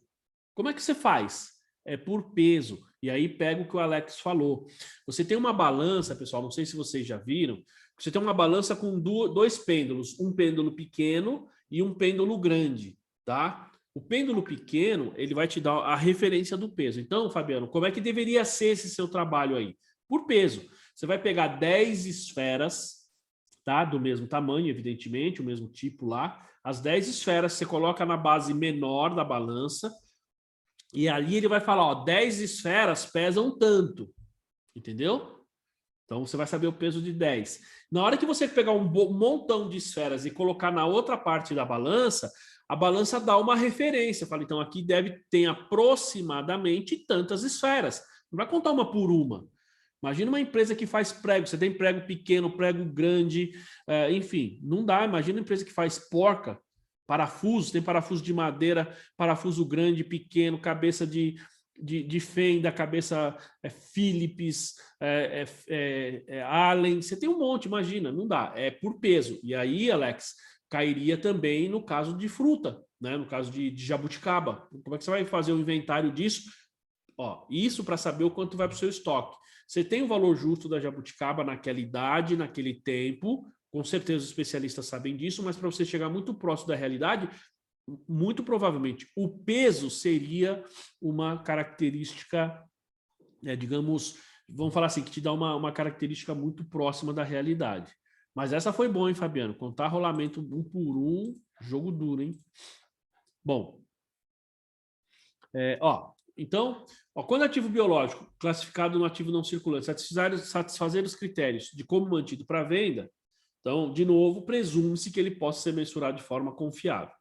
Como é que você faz? É por peso. E aí pega o que o Alex falou. Você tem uma balança, pessoal, não sei se vocês já viram, você tem uma balança com 2 pêndulos, um pêndulo pequeno e um pêndulo grande, tá? O pêndulo pequeno, ele vai te dar a referência do peso. Então, Fabiano, como é que deveria ser esse seu trabalho aí? Por peso. Você vai pegar 10 esferas, tá? Do mesmo tamanho, evidentemente, o mesmo tipo lá. As 10 esferas você coloca na base menor da balança e ali ele vai falar, ó, 10 esferas pesam tanto, entendeu? Então, você vai saber o peso de 10. Na hora que você pegar um montão de esferas e colocar na outra parte da balança, a balança dá uma referência. Fala, então, aqui deve ter aproximadamente tantas esferas. Não vai contar uma por uma. Imagina uma empresa que faz prego. Você tem prego pequeno, prego grande, enfim, não dá. Imagina uma empresa que faz porca, parafuso, tem parafuso de madeira, parafuso grande, pequeno, cabeça de fenda, cabeça Philips, Allen, você tem um monte, imagina, não dá, é por peso. E aí, Alex, cairia também no caso de fruta, né? No caso de jabuticaba. Como é que você vai fazer o inventário disso? Ó, isso para saber o quanto vai para o seu estoque. Você tem o valor justo da jabuticaba naquela idade, naquele tempo, com certeza os especialistas sabem disso, mas para você chegar muito próximo da realidade, muito provavelmente, o peso seria uma característica, digamos, vamos falar assim, que te dá uma característica muito próxima da realidade. Mas essa foi boa, hein, Fabiano? Contar rolamento um por um, jogo duro, hein? Bom, então, quando ativo biológico classificado no ativo não circulante satisfazer os critérios de como mantido para venda, então, de novo, presume-se que ele possa ser mensurado de forma confiável.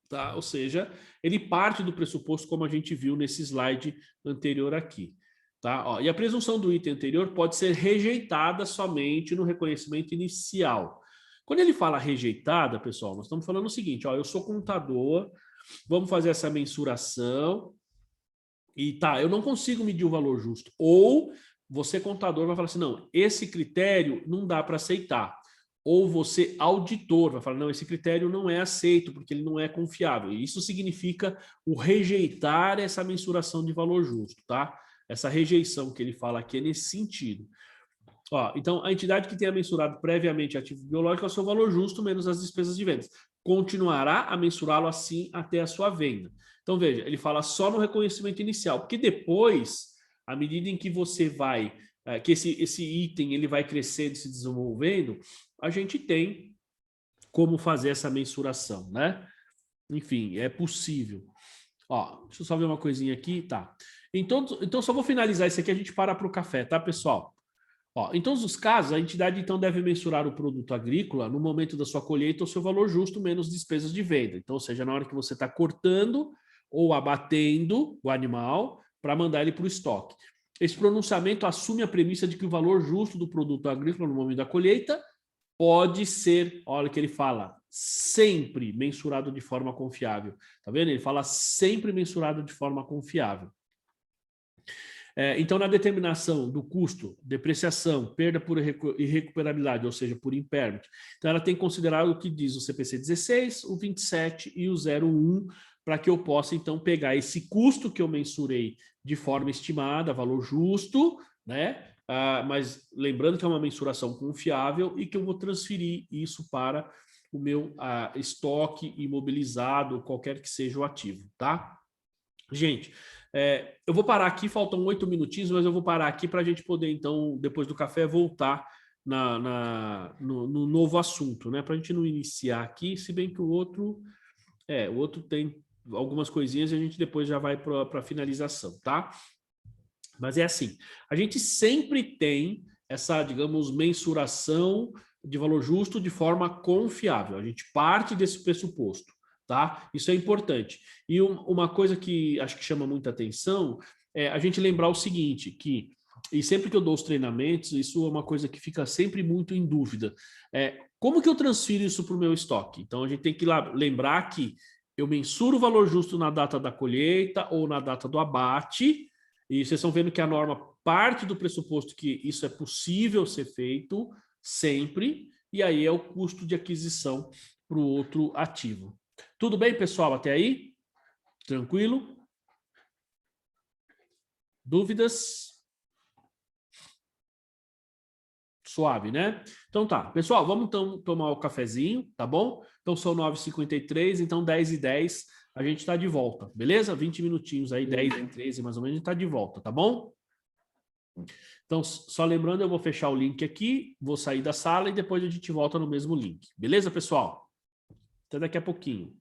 Tá? Ou seja, ele parte do pressuposto como a gente viu nesse slide anterior aqui. Tá? E a presunção do item anterior pode ser rejeitada somente no reconhecimento inicial. Quando ele fala rejeitada, pessoal, nós estamos falando o seguinte, eu sou contador, vamos fazer essa mensuração e eu não consigo medir o valor justo. Ou você, contador, vai falar assim, não, esse critério não dá para aceitar. Ou você, auditor, vai falar, não, esse critério não é aceito, porque ele não é confiável. E isso significa o rejeitar essa mensuração de valor justo, tá? Essa rejeição que ele fala aqui é nesse sentido. Então, a entidade que tenha mensurado previamente ativo biológico é o seu valor justo menos as despesas de vendas. Continuará a mensurá-lo assim até a sua venda. Então, veja, ele fala só no reconhecimento inicial, porque depois, à medida em que você vai, que esse item ele vai crescendo e se desenvolvendo, a gente tem como fazer essa mensuração, né? Enfim, é possível. Deixa eu só ver uma coisinha aqui, tá? Então só vou finalizar isso aqui, a gente para o café, tá, pessoal? Em todos os casos, a entidade então deve mensurar o produto agrícola no momento da sua colheita o seu valor justo menos despesas de venda. Então, ou seja, na hora que você está cortando ou abatendo o animal para mandar ele para o estoque. Esse pronunciamento assume a premissa de que o valor justo do produto agrícola no momento da colheita pode ser, olha o que ele fala, sempre mensurado de forma confiável. Tá vendo? Ele fala sempre mensurado de forma confiável. Então, na determinação do custo, depreciação, perda por irrecuperabilidade, ou seja, por impairment, então ela tem que considerar o que diz o CPC 16, o 27 e o 01, para que eu possa, então, pegar esse custo que eu mensurei de forma estimada, valor justo, né? Mas lembrando que é uma mensuração confiável e que eu vou transferir isso para o meu estoque imobilizado, qualquer que seja o ativo, tá? Gente, eu vou parar aqui, faltam 8 minutinhos, mas eu vou parar aqui para a gente poder, então, depois do café, voltar no novo assunto, né? Para a gente não iniciar aqui, se bem que o outro tem algumas coisinhas e a gente depois já vai para a finalização, tá? Mas é assim, a gente sempre tem essa, digamos, mensuração de valor justo de forma confiável. A gente parte desse pressuposto, tá? Isso é importante. E uma coisa que acho que chama muita atenção é a gente lembrar o seguinte, e sempre que eu dou os treinamentos, isso é uma coisa que fica sempre muito em dúvida. Como que eu transfiro isso para o meu estoque? Então, a gente tem que lembrar que eu mensuro o valor justo na data da colheita ou na data do abate, e vocês estão vendo que a norma parte do pressuposto que isso é possível ser feito sempre, e aí é o custo de aquisição para o outro ativo. Tudo bem, pessoal? Até aí? Tranquilo? Dúvidas? Suave, né? Então tá. Pessoal, vamos então tomar o cafezinho, tá bom? Então são 9h53, então 10h10 a gente está de volta, beleza? 20 minutinhos aí, 10h13 mais ou menos, a gente está de volta, tá bom? Então, só lembrando, eu vou fechar o link aqui, vou sair da sala e depois a gente volta no mesmo link. Beleza, pessoal? Até daqui a pouquinho.